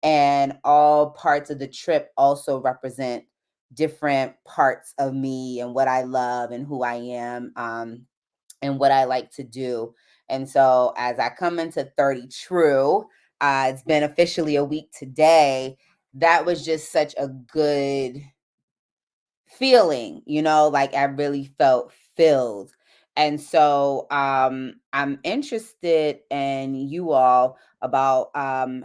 And all parts of the trip also represent different parts of me and what I love and who I am, and what I like to do. And so as I come into 30 True, it's been officially a week today. That was just such a good feeling, like I really felt filled. And so I'm interested in you all about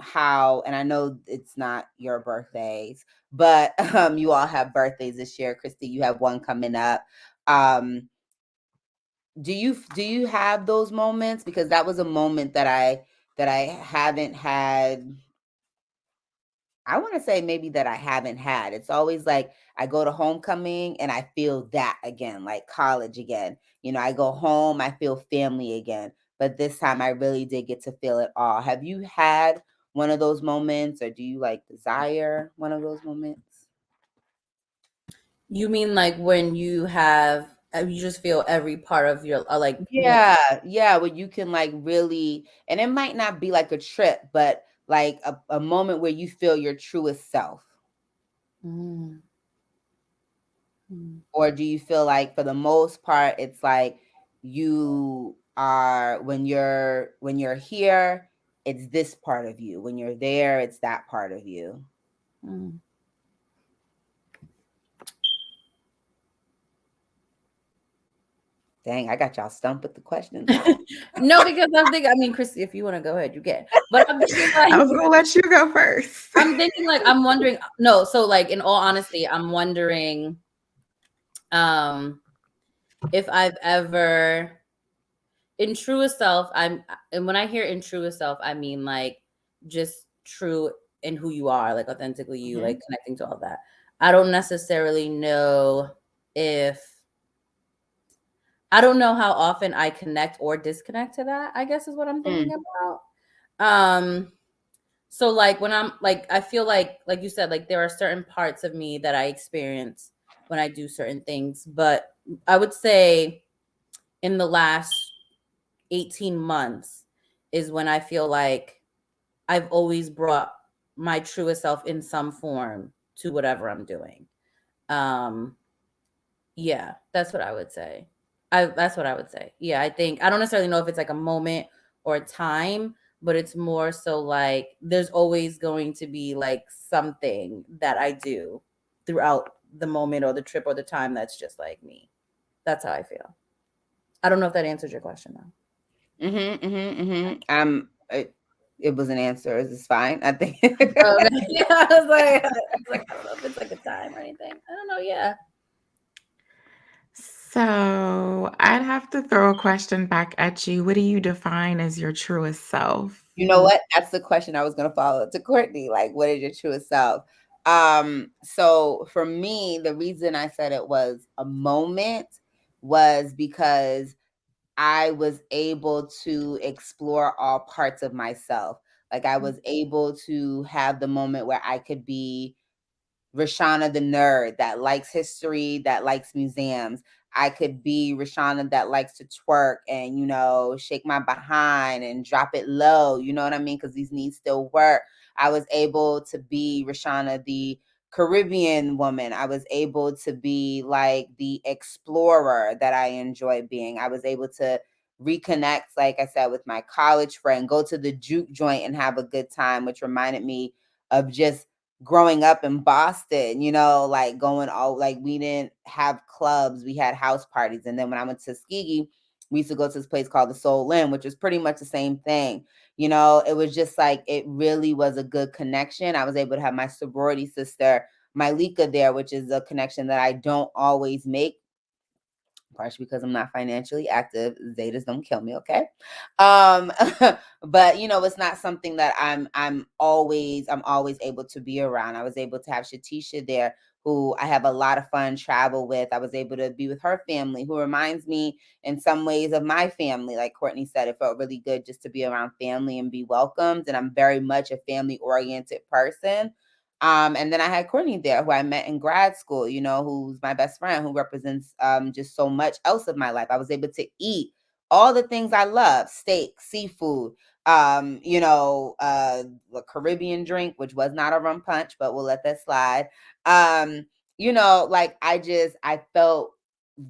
how, and I know it's not your birthdays, but you all have birthdays this year. Christy, you have one coming up. Um do you have those moments? Because that was a moment that I haven't had. I want to say maybe that I haven't had. It's always like I go to homecoming and I feel that again, like college again. I go home, I feel family again. But this time I really did get to feel it all. Have you had one of those moments, or do you like desire one of those moments? You mean like when you just feel every part of your Yeah, yeah, where you can like really, and it might not be like a trip, but like a moment where you feel your truest self. Mm. Mm. Or do you feel like for the most part it's like you are, when you're here, it's this part of you. When you're there, it's that part of you. Mm. Dang, I got y'all stumped with the questions now. No, because I'm thinking. I mean, Christy, if you want to go ahead, you can. But I'm thinking I like was gonna let you go first. I'm wondering. No, so like in all honesty, I'm wondering, um, if I've ever in truest self. And when I hear in truest self, I mean like just true in who you are, like authentically you, like connecting to all that. I don't necessarily know if I don't know how often I connect or disconnect to that, I guess is what I'm thinking about. Um, so like when I'm like, I feel like you said, like there are certain parts of me that I experience when I do certain things. But I would say in the last 18 months is when I feel like I've always brought my truest self in some form to whatever I'm doing. Um, yeah, that's what I would say. That's what I would say. Yeah, I think I don't necessarily know if it's like a moment or a time, but it's more so like there's always going to be like something that I do throughout the moment or the trip or the time that's just like me. That's how I feel. I don't know if that answers your question though. It was an answer. It's fine, I think. Okay. Yeah, I don't know if it's like a time or anything. I don't know. Yeah. So I'd have to throw a question back at you. What do you define as your truest self? You know what? That's the question I was going to follow to Courtney. Like, what is your truest self? So for me, the reason I said it was a moment was because I was able to explore all parts of myself. Like I was able to have the moment where I could be Rashanna the nerd that likes history, that likes museums. I could be Rashanna that likes to twerk and, shake my behind and drop it low. You know what I mean? Because these knees still work. I was able to be Rashanna, the Caribbean woman. I was able to be like the explorer that I enjoy being. I was able to reconnect, like I said, with my college friend, go to the juke joint and have a good time, which reminded me of just growing up in Boston, like going all, like we didn't have clubs, we had house parties. And then when I went to Tuskegee, we used to go to this place called the Soul Inn, which was pretty much the same thing. It was just like, it really was a good connection. I was able to have my sorority sister, Mylika, there, which is a connection that I don't always make, partially because I'm not financially active. Zetas don't kill me, okay? But it's not something that I'm always able to be around. I was able to have Shatisha there, who I have a lot of fun travel with. I was able to be with her family, who reminds me in some ways of my family. Like Courtnie said, it felt really good just to be around family and be welcomed. And I'm very much a family oriented person. And then I had Courtnie there, who I met in grad school, who's my best friend, who represents just so much else of my life. I was able to eat all the things I love: steak, seafood, the Caribbean drink, which was not a rum punch, but we'll let that slide. Like I felt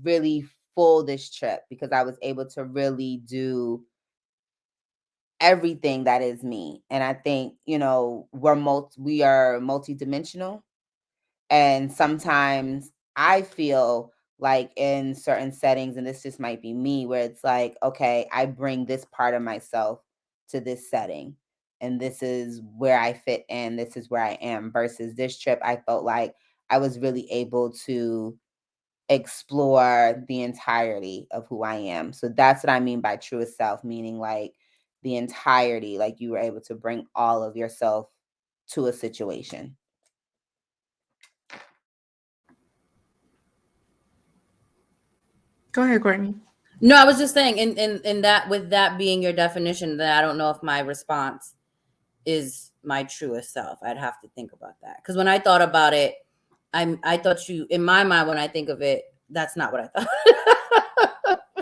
really full this trip because I was able to really do everything that is me. And I think, we are multidimensional. And sometimes I feel like in certain settings, and this just might be me, where it's like, okay, I bring this part of myself to this setting. And this is where I fit in. This is where I am. Versus this trip, I felt like I was really able to explore the entirety of who I am. So that's what I mean by truest self, meaning like the entirety, like you were able to bring all of yourself to a situation. Go ahead, Courtney. No, I was just saying in that, with that being your definition, that I don't know if my response is my truest self. I'd have to think about that. Because when I thought about it, I thought you, in my mind, when I think of it, that's not what I thought.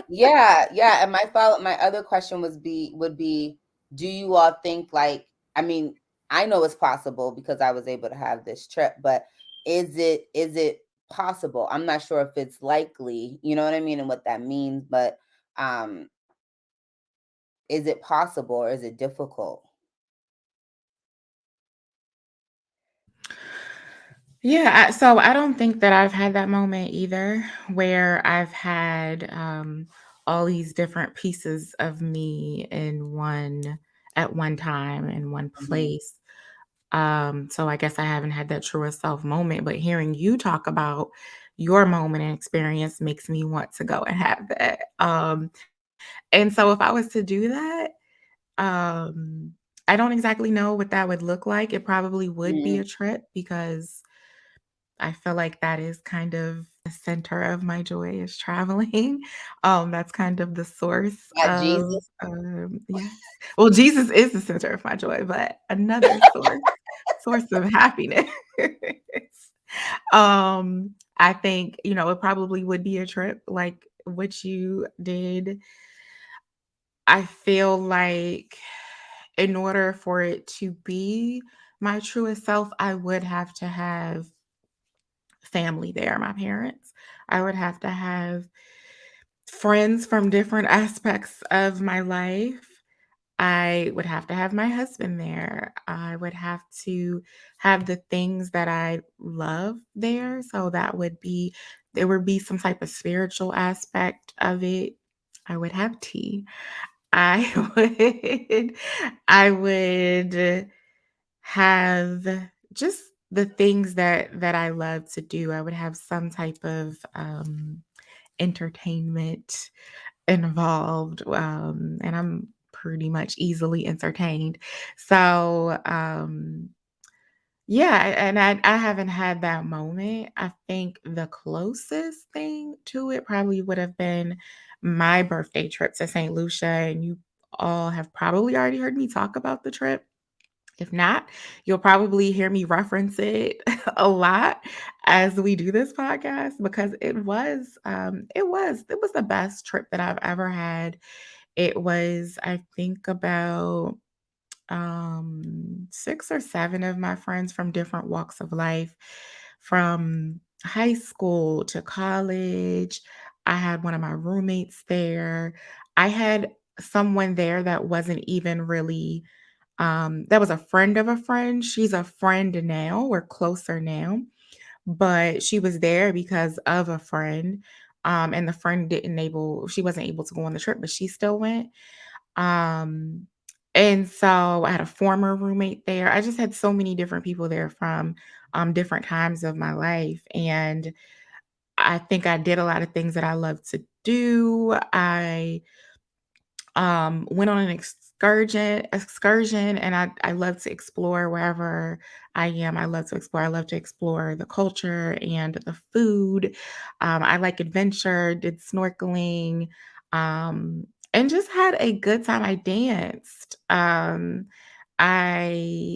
Yeah. And my other question would be, do you all think, like, I mean, I know it's possible because I was able to have this trip, but is it possible? I'm not sure if it's likely, you know what I mean, and what that means, but um is it possible or is it difficult? Yeah, so I don't think that I've had that moment either where I've had all these different pieces of me at one time in one Mhm. place. So I guess I haven't had that truest self moment, but hearing you talk about your moment and experience makes me want to go and have that. And so if I was to do that, um, I don't exactly know what that would look like. It probably would be Mm. a trip because I feel like that is kind of the center of my joy is traveling. That's kind of the source Got of, Jesus. yes. Well, Jesus is the center of my joy, but another source of happiness. I think, it probably would be a trip like what you did. I feel like in order for it to be my truest self, I would have to have family there, my parents. I would have to have friends from different aspects of my life. I would have to have my husband there. I would have to have the things that I love there. So there would be some type of spiritual aspect of it. I would have tea. I I would have just the things that I love to do. I would have some type of entertainment involved, and I'm pretty much easily entertained. So, yeah, and I haven't had that moment. I think the closest thing to it probably would have been my birthday trip to St. Lucia, and you all have probably already heard me talk about the trip. If not, you'll probably hear me reference it a lot as we do this podcast because it was the best trip that I've ever had. It was, I think, about 6 or 7 of my friends from different walks of life, from high school to college. I had one of my roommates there. I had someone there that wasn't even really that was a friend of a friend. She's a friend now. We're closer now, but she was there because of a friend. And the friend she wasn't able to go on the trip, but she still went. Um, and so I had a former roommate there. I just had so many different people there from different times of my life. And I think I did a lot of things that I love to do. I went on an excursion, and I love to explore wherever I am. I love to explore. I love to explore the culture and the food. I like adventure, did snorkeling, um, and just had a good time. I danced. I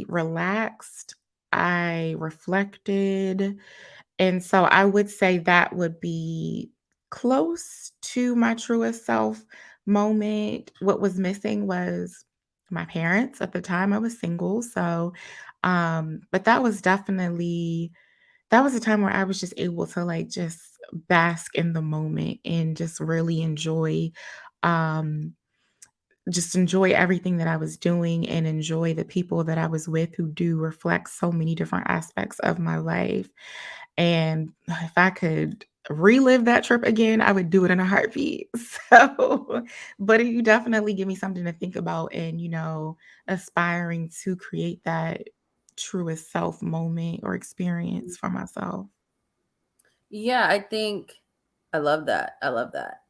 relaxed. I reflected. And so I would say that would be close to my truest self moment. What was missing was my parents. At the time I was single. So but that was a time where I was just able to like just bask in the moment and um just enjoy everything that I was doing and enjoy the people that I was with who do reflect so many different aspects of my life. And if I could relive that trip again, I would do it in a heartbeat. So, but you definitely give me something to think about and, aspiring to create that truest self moment or experience for myself. Yeah, I think I love that. I love that.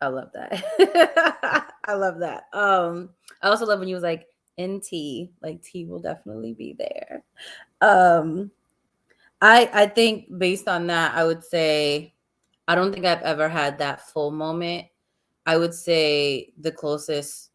I love that. I love that. I also love when you was like in tea, like tea will definitely be there. Um, I think based on that, I would say I don't think I've ever had that full moment. I would say the closest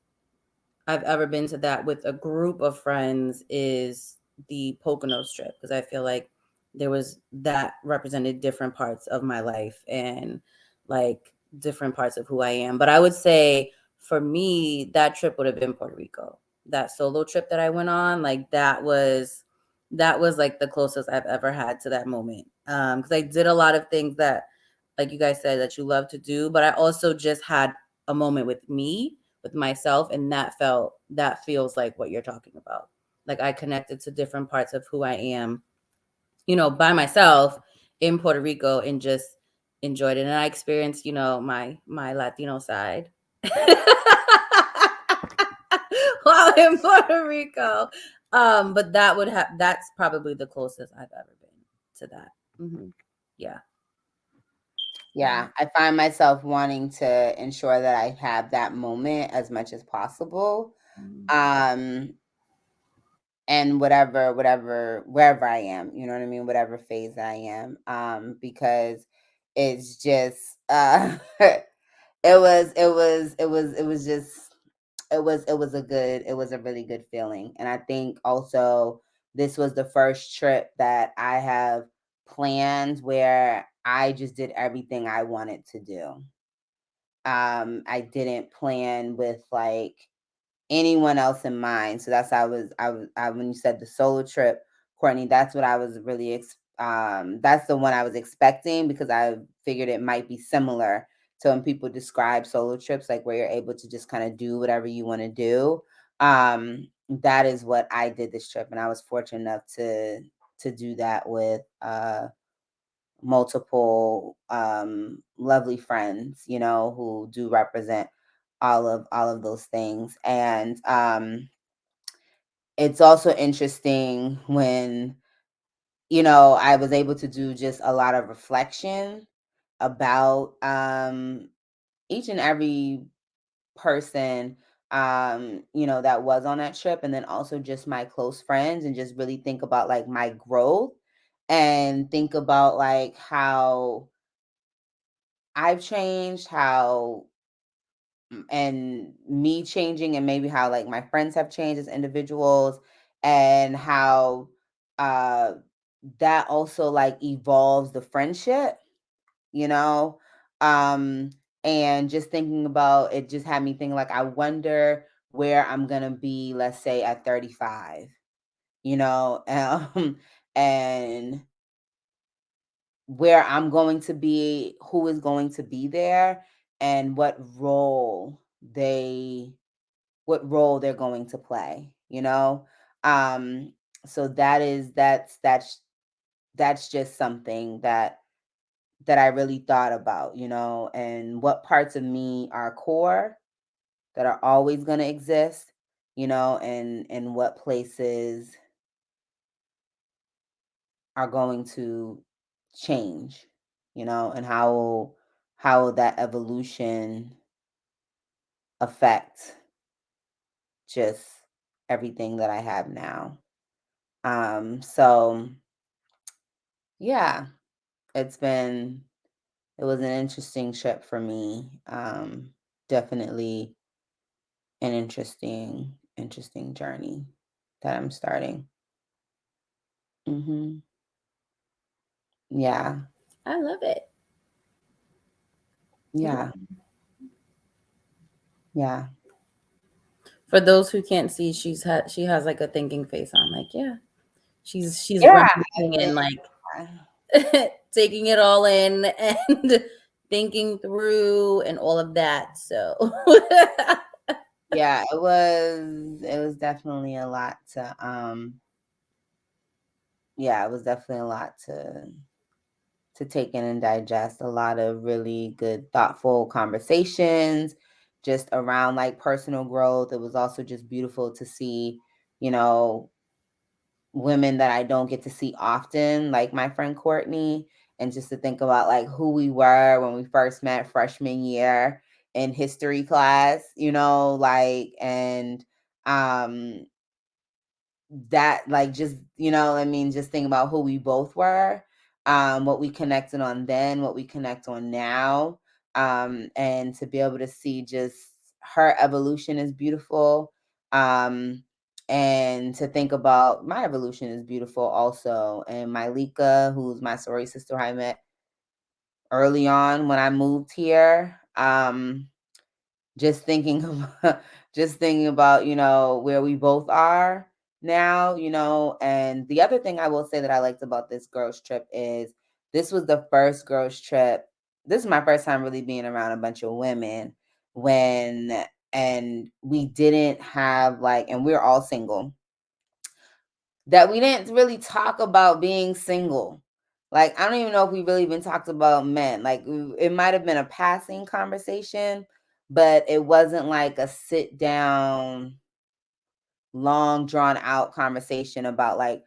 I've ever been to that with a group of friends is the Poconos trip because I feel like there was that represented different parts of my life and like different parts of who I am. But I would say for me, that trip would have been Puerto Rico. That solo trip that I went on, like that was like the closest I've ever had to that moment. Because I did a lot of things that, like you guys said, that you love to do, but I also just had a moment with me with myself, and that feels like what you're talking about. Like I connected to different parts of who I am, by myself in Puerto Rico and just enjoyed it. And I experienced, my Latino side while in Puerto Rico. But that's probably the closest I've ever been to that. Hmm. Yeah. Yeah, I find myself wanting to ensure that I have that moment as much as possible. Mhm. Um, and wherever I am, you know what I mean, whatever phase I am. Because it's just it was just it was a really good feeling. And I think also this was the first trip that I have planned where I just did everything I wanted to do. I didn't plan with like anyone else in mind. So that's when you said the solo trip, Courtney, that's what I was really that's the one I was expecting because I figured it might be similar to when people describe solo trips, like where you're able to just kind of do whatever you want to do. That is what I did this trip, and I was fortunate enough to do that with multiple lovely friends, who do represent all of those things. And it's also interesting when, I was able to do just a lot of reflection about each and every person that was on that trip, and then also just my close friends, and just really think about like my growth and think about like how I've changed, how and me changing, and maybe how like my friends have changed as individuals, and how uh that also like evolves the friendship, you know? Um and just thinking about it just had me thinking like I wonder where I'm gonna be, let's say at 35, and where I'm going to be, who is going to be there, and what role they're going to play, Um, so that's just something that I really thought about, and what parts of me are core that are always going to exist, and what places are going to change, and how will that evolution affect just everything that I have now. So yeah, it's been it was an interesting trip for me. Definitely an interesting journey that I'm starting. Hmm. Yeah, I love it. yeah, yeah, For those who can't see, she has like a thinking face on. Like, yeah, she's yeah. reminiscing and like I- taking it all in and thinking through and all of that. So Yeah, it was definitely a lot to yeah, it was definitely a lot to take in and digest. A lot of really good, thoughtful conversations just around like personal growth. It was also just beautiful to see, you know, women that I don't get to see often, like my friend Courtney, and just to think about like who we were when we first met freshman year in history class, like and um that like just I mean just think about who we both were, what we connected on then, what we connect on now, and to be able to see just her evolution is beautiful, and to think about my evolution is beautiful also, and my Lika, who's my sorority sister who I met early on when I moved here, just thinking about where we both are now, and the other thing I will say that I liked about this girls trip is this was the first girls trip. This is my first time really being around a bunch of women when and we didn't have like and we're all single, that we didn't really talk about being single. Like, I don't even know if we really even talked about men. Like, it might have been a passing conversation, but it wasn't like a sit down, long, drawn out conversation about like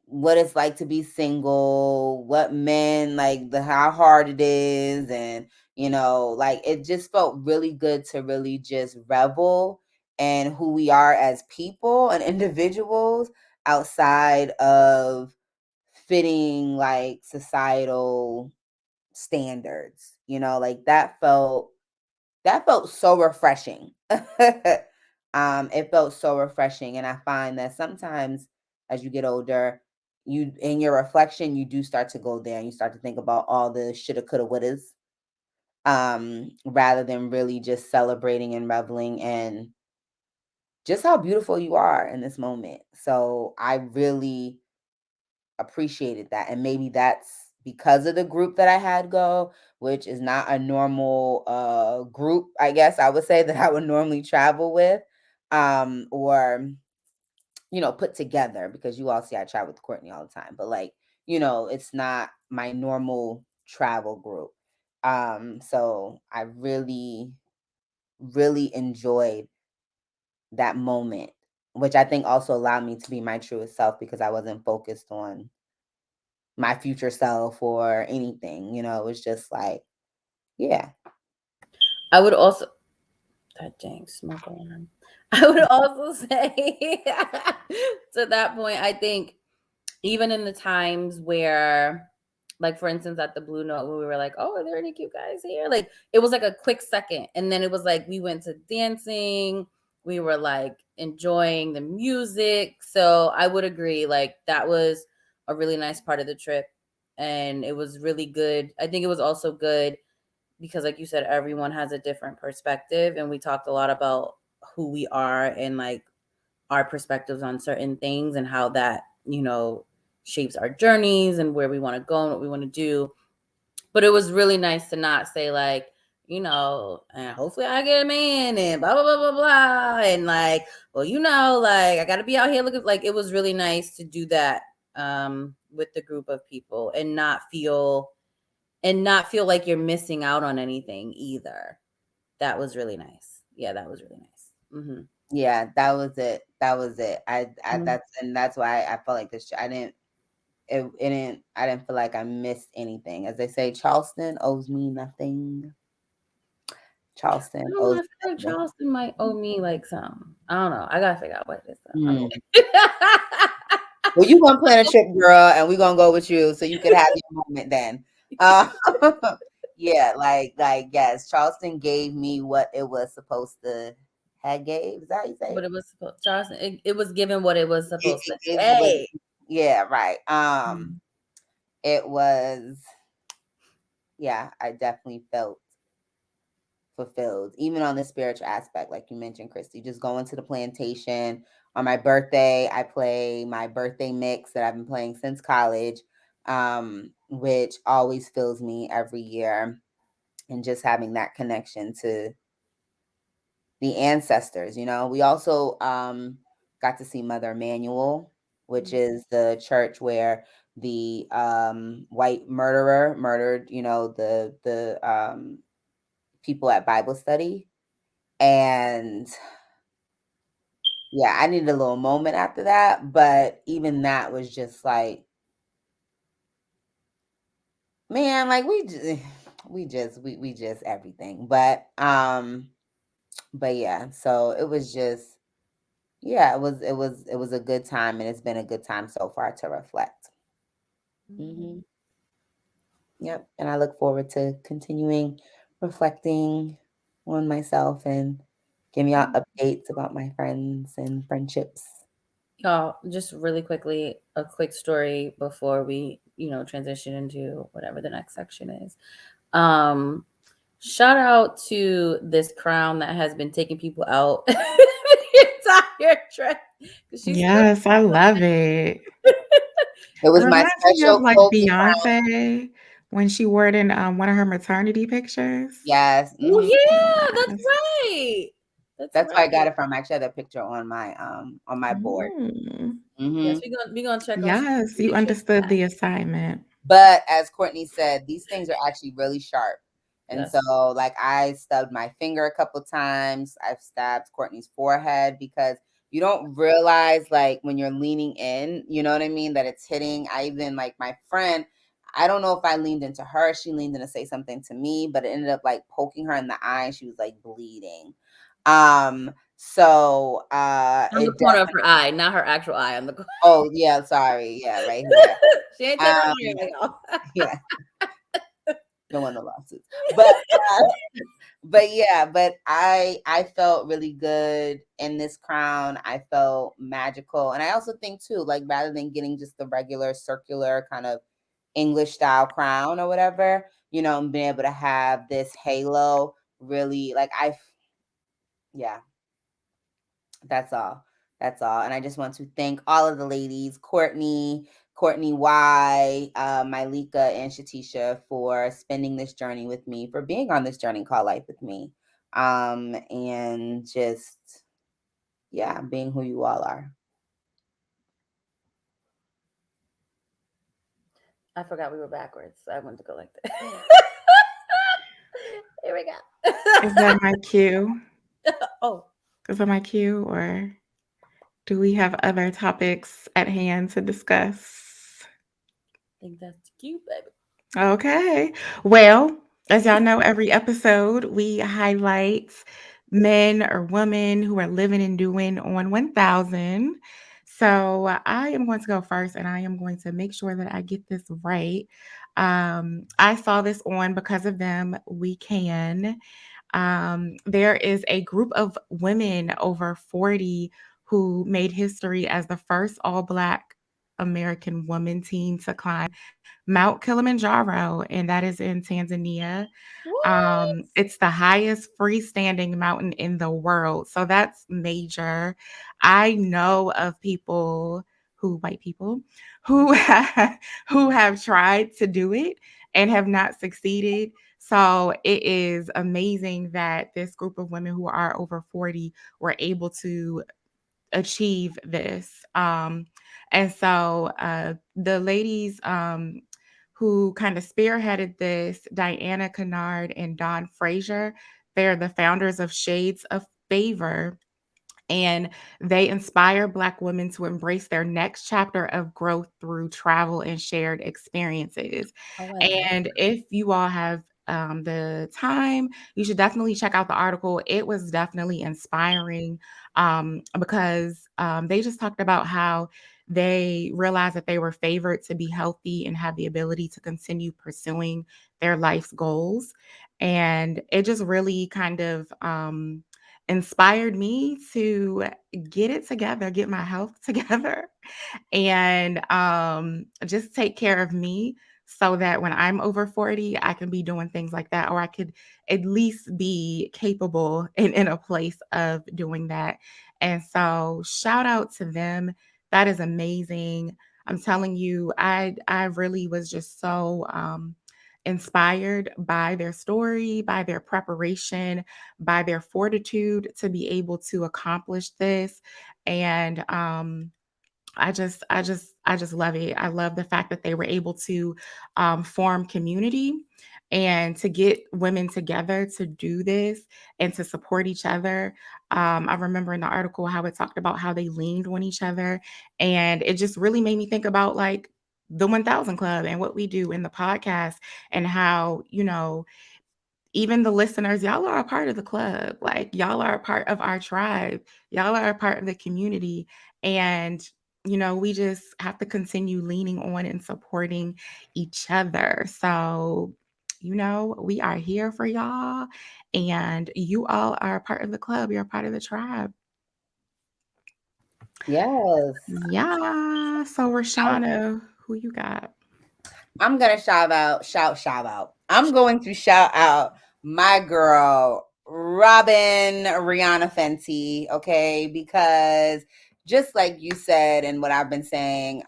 what it's like to be single, what men like, the how hard it is, and like it just felt really good to really just revel in who we are as people and individuals outside of fitting like societal standards. Like that felt so refreshing. It felt so refreshing, and I find that sometimes as you get older, you in your reflection, you do start to go there, and you start to think about all the shoulda, coulda, wouldas, rather than really just celebrating and reveling and just how beautiful you are in this moment. So I really appreciated that, and maybe that's because of the group that I had go, which is not a normal group, I guess I would say, that I would normally travel with, or put together, because you all see I travel with Courtney all the time, but like it's not my normal travel group. So I really really enjoyed that moment, which I think also allowed me to be my truest self, because I wasn't focused on my future self or anything. It was just like, yeah. I would also that dang smoke alarm. I would also say to that point, I think even in the times where, like for instance at the Blue Note, where we were like, oh, are there any cute guys here? Like it was like a quick second, and then it was like we went to dancing, we were like enjoying the music. So I would agree, like that was a really nice part of the trip, and it was really good. I think it was also good because like you said, everyone has a different perspective, and we talked a lot about who we are and like our perspectives on certain things and how that, shapes our journeys and where we want to go and what we want to do. But it was really nice to not say like, and hopefully I get a man and blah blah blah blah blah and like, well, like I got to be out here looking. Like it was really nice to do that with the group of people and not feel like you're missing out on anything either. That was really nice. Yeah, that was really nice. Yeah, that was it. That was it. Mhm. That's why I felt like this. I didn't feel like I missed anything. As they say, Charleston owes me nothing. I Charleston don't know. owes I me feel like nothing. Charleston might owe me like some. I don't know. I gotta figure out what it is. Though. Mm. Well, you gonna plan a trip, girl, and we gonna go with you so you could have your moment then. Uh, yeah, yes, Charleston gave me what it was supposed to had gave. Is that how you say What it? it was supposed, Charleston. It was given what it was It, supposed to it gave what say. yeah, right. Mhm. It was yeah, I definitely felt fulfilled, even on the spiritual aspect, like you mentioned, Christy. Just going to the plantation on my birthday. I play my birthday mix that I've been playing since college, which always fills me every year. And just having that connection to the ancestors, We also got to see Mother Emanuel, which is the church where the white murderer murdered, the people at Bible study. And yeah, I needed a little moment after that, but even that was just like, man, like we just everything. But yeah, so it was just yeah, it was a good time, and it's been a good time so far to reflect. Hmm. Yep, and I look forward to continuing reflecting on myself and giving y'all updates about my friends and friendships. Y'all, just really quickly, a quick story before we, transition into whatever the next section is. Shout out to this crown that has been taking people out the entire trip. She's still Yes, I love it. It It was my reminds me of special like Kobe crown. Beyonce when she wore it in one of her maternity pictures. Yes, Oh yeah, that's Yes. right. That's that's where I got right. it from. Actually, I had that picture on my board. Mm. Hmm. Yes, we gonna check on some Yes, you leadership. understood the assignment. But as Courtney said, these things are actually really sharp. And Yes. so, like, I stubbed my finger a couple times. I've stabbed Courtney's forehead because you don't realize, like, when you're leaning in, you know what I mean, that it's hitting. I even, like, my friend, I don't know if I leaned into her. She leaned in to say something to me, but it ended up, like, poking her in the eye. And she was, like, bleeding. So, On the it corner of definitely, her eye, not her actual eye. On the corner. oh, yeah, sorry. Yeah, right here. She ain't take her Um, eye, y'all. yeah. Don't want no lawsuits. But yeah, but I felt really good in this crown. I felt magical. And I also think too, like rather than getting just the regular circular kind of English style crown or whatever, and being able to have this halo really like yeah, that's all. That's all. And I just want to thank all of the ladies, Courtney Y, Mylika, and Shatisha for spending this journey with me, for being on this journey called Life with me. And just, yeah, being who you all are. I forgot we were backwards. So I wanted to go like that. Here we Is go. that my cue? Oh, Is that my cue, or do we have other topics at hand to discuss? I think that's cute, baby. Okay. Well, as y'all know, every episode we highlight men or women who are living and doing on 1000. So I am going to go first and I am going to make sure that I get this right. I saw this on Because of Them, We Can. There is a group of women over 40 who made history as the first all Black American woman team to climb Mount Kilimanjaro, and that is in Tanzania. What? It's the highest freestanding mountain in the world. So that's major. I know of white people, who who have tried to do it and have not succeeded. So it is amazing that this group of women who are over 40 were able to achieve this. And so the ladies who kind of spearheaded this, Diana Kennard and Dawn Frazier, they're the founders of Shades of Favor, and they inspire Black women to embrace their next chapter of growth through travel and shared experiences. Oh, I love And if you all have the time, you should definitely check out the article. It was definitely inspiring because they just talked about how they realized that they were favored to be healthy and have the ability to continue pursuing their life's goals. And it just really kind of inspired me to get it together, get my health together, and just take care of me so that when I'm over 40, I can be doing things like that, or I could at least be capable and in a place of doing that. And so, shout out to them. That is amazing. I'm telling you, I really was just so inspired by their story, by their preparation, by their fortitude to be able to accomplish this. And I just love it. I love the fact that they were able to form community and to get women together to do this and to support each other. I remember in the article how it talked about how they leaned on each other, and it just really made me think about like the 1000 Club and what we do in the podcast, and how, even the listeners, y'all are a part of the club. Like, y'all are a part of our tribe. Y'all are a part of the community. And, we just have to continue leaning on and supporting each other. So, we are here for y'all. And you all are a part of the club. You're a part of the tribe. Yes. Yeah. So, Rashanna, who you got? I'm gonna shout out. I'm going to shout out my girl, Robin Rihanna Fenty, okay? Because just like you said, and what I've been saying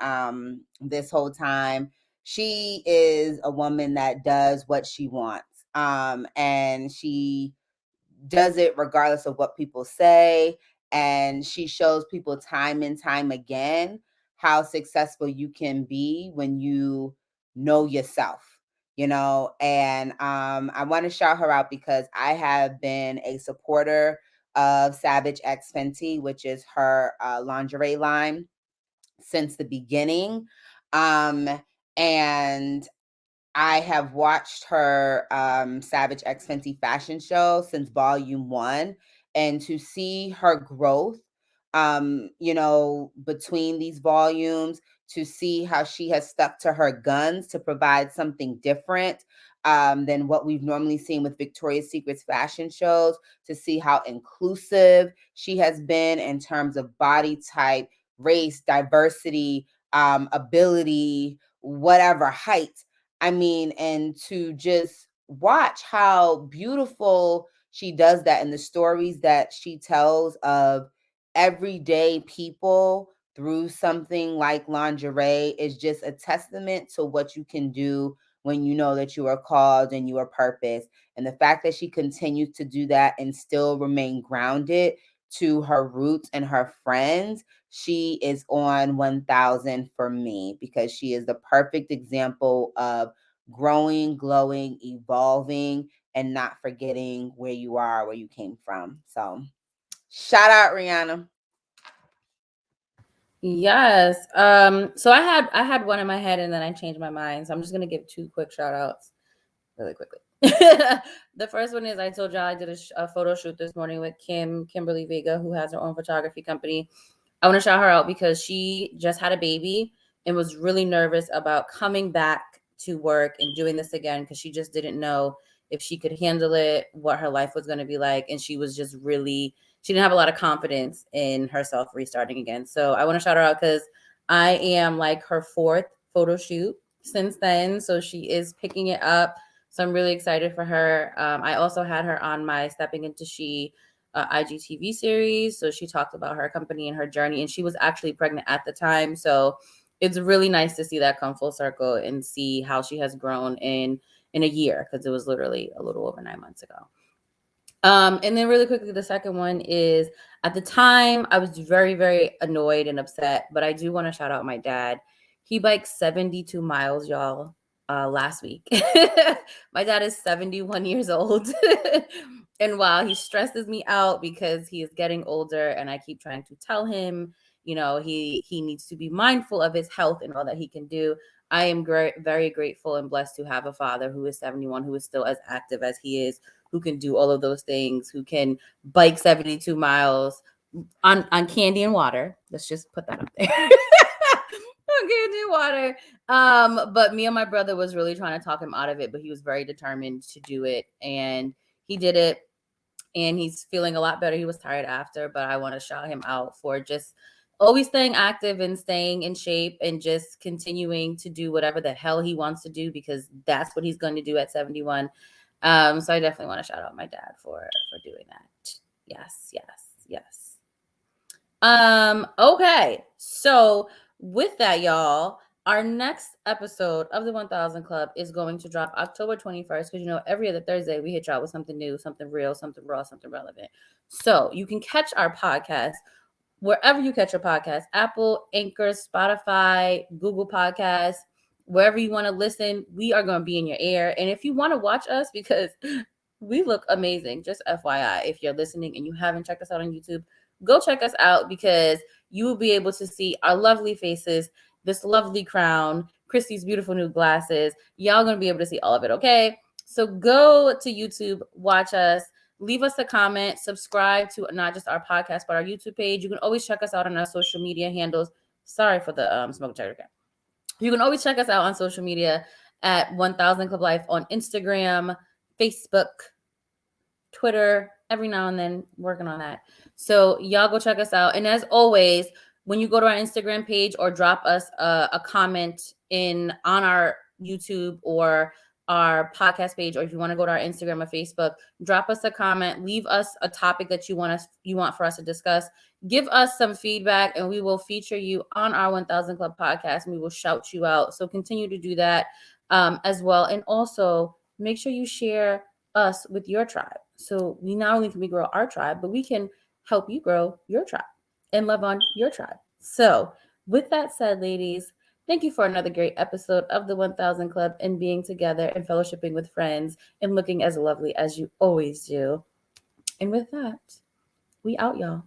this whole time, she is a woman that does what she wants. And she does it regardless of what people say. And she shows people time and time again how successful you can be when you know yourself, And I want to shout her out because I have been a supporter of Savage X Fenty, which is her lingerie line, since the beginning. And I have watched her Savage X Fenty fashion show since volume 1, and to see her growth, between these volumes, to see how she has stuck to her guns to provide something different than what we've normally seen with Victoria's Secret's fashion shows, to see how inclusive she has been in terms of body type, race, diversity, ability, whatever, height. I mean, and to just watch how beautiful she does that, and the stories that she tells of everyday people through something like lingerie is just a testament to what you can do when you know that you are called and you are purpose. And the fact that she continues to do that and still remain grounded to her roots and her friends, she is on 1000 for me, because she is the perfect example of growing, glowing, evolving, and not forgetting where you are, where you came from. So shout out Rihanna. Yes. So I had one in my head and then I changed my mind. So I'm just gonna give 2 quick shout outs really quickly. The first one is, I told y'all I did a photo shoot this morning with Kimberly Vega, who has her own photography company. I want to shout her out because she just had a baby and was really nervous about coming back to work and doing this again, because she just didn't know if she could handle it, what her life was going to be like. And she was just really, she didn't have a lot of confidence in herself restarting again. So I want to shout her out because I am like her 4th photo shoot since then. So she is picking it up. So I'm really excited for her. I also had her on my Stepping Into She IGTV series. So she talked about her company and her journey, and she was actually pregnant at the time. So it's really nice to see that come full circle and see how she has grown in a year, because it was literally a little over 9 months ago. And then really quickly, the second one is, at the time I was very, very annoyed and upset, but I do want to shout out my dad. He biked 72 miles, y'all, last week. My dad is 71 years old. And while he stresses me out because he is getting older and I keep trying to tell him, he needs to be mindful of his health and all that he can do, I am very grateful and blessed to have a father who is 71, who is still as active as he is, who can do all of those things, who can bike 72 miles on candy and water. Let's just put that up there. On candy and water. But me and my brother was really trying to talk him out of it, but he was very determined to do it, and he did it, and he's feeling a lot better. He was tired after, but I want to shout him out for just always staying active and staying in shape and just continuing to do whatever the hell he wants to do, because that's what he's going to do at 71. So I definitely want to shout out my dad for doing that. Yes. Okay. So with that, y'all, our next episode of the 1000 Club is going to drop October 21st, because every other Thursday we hit y'all with something new, something real, something raw, something relevant. So you can catch our podcast wherever you catch your podcast: Apple, Anchor, Spotify, Google Podcasts, wherever you want to listen. We are going to be in your ear. And if you want to watch us, because we look amazing, just FYI, if you're listening and you haven't checked us out on YouTube, go check us out, because you will be able to see our lovely faces, this lovely crown, Christy's beautiful new glasses. Y'all going to be able to see all of it, okay? So go to YouTube, watch us, leave us a comment, subscribe to not just our podcast, but our YouTube page. You can always check us out on our social media handles. Sorry for the smoke detector. You can always check us out on social media at 1000 Club Life on Instagram, Facebook, Twitter, every now and then, working on that. So y'all go check us out. And as always, when you go to our Instagram page or drop us a comment on our YouTube or our podcast page, or if you want to go to our Instagram or Facebook, drop us a comment, leave us a topic that you want for us to discuss, give us some feedback, and we will feature you on our 1000 Club podcast, and we will shout you out. So continue to do that as well. And also make sure you share us with your tribe. So we not only can we grow our tribe, but we can help you grow your tribe and love on your tribe. So with that said, ladies, thank you for another great episode of the 1000 Club and being together and fellowshipping with friends and looking as lovely as you always do. And with that, we out, y'all.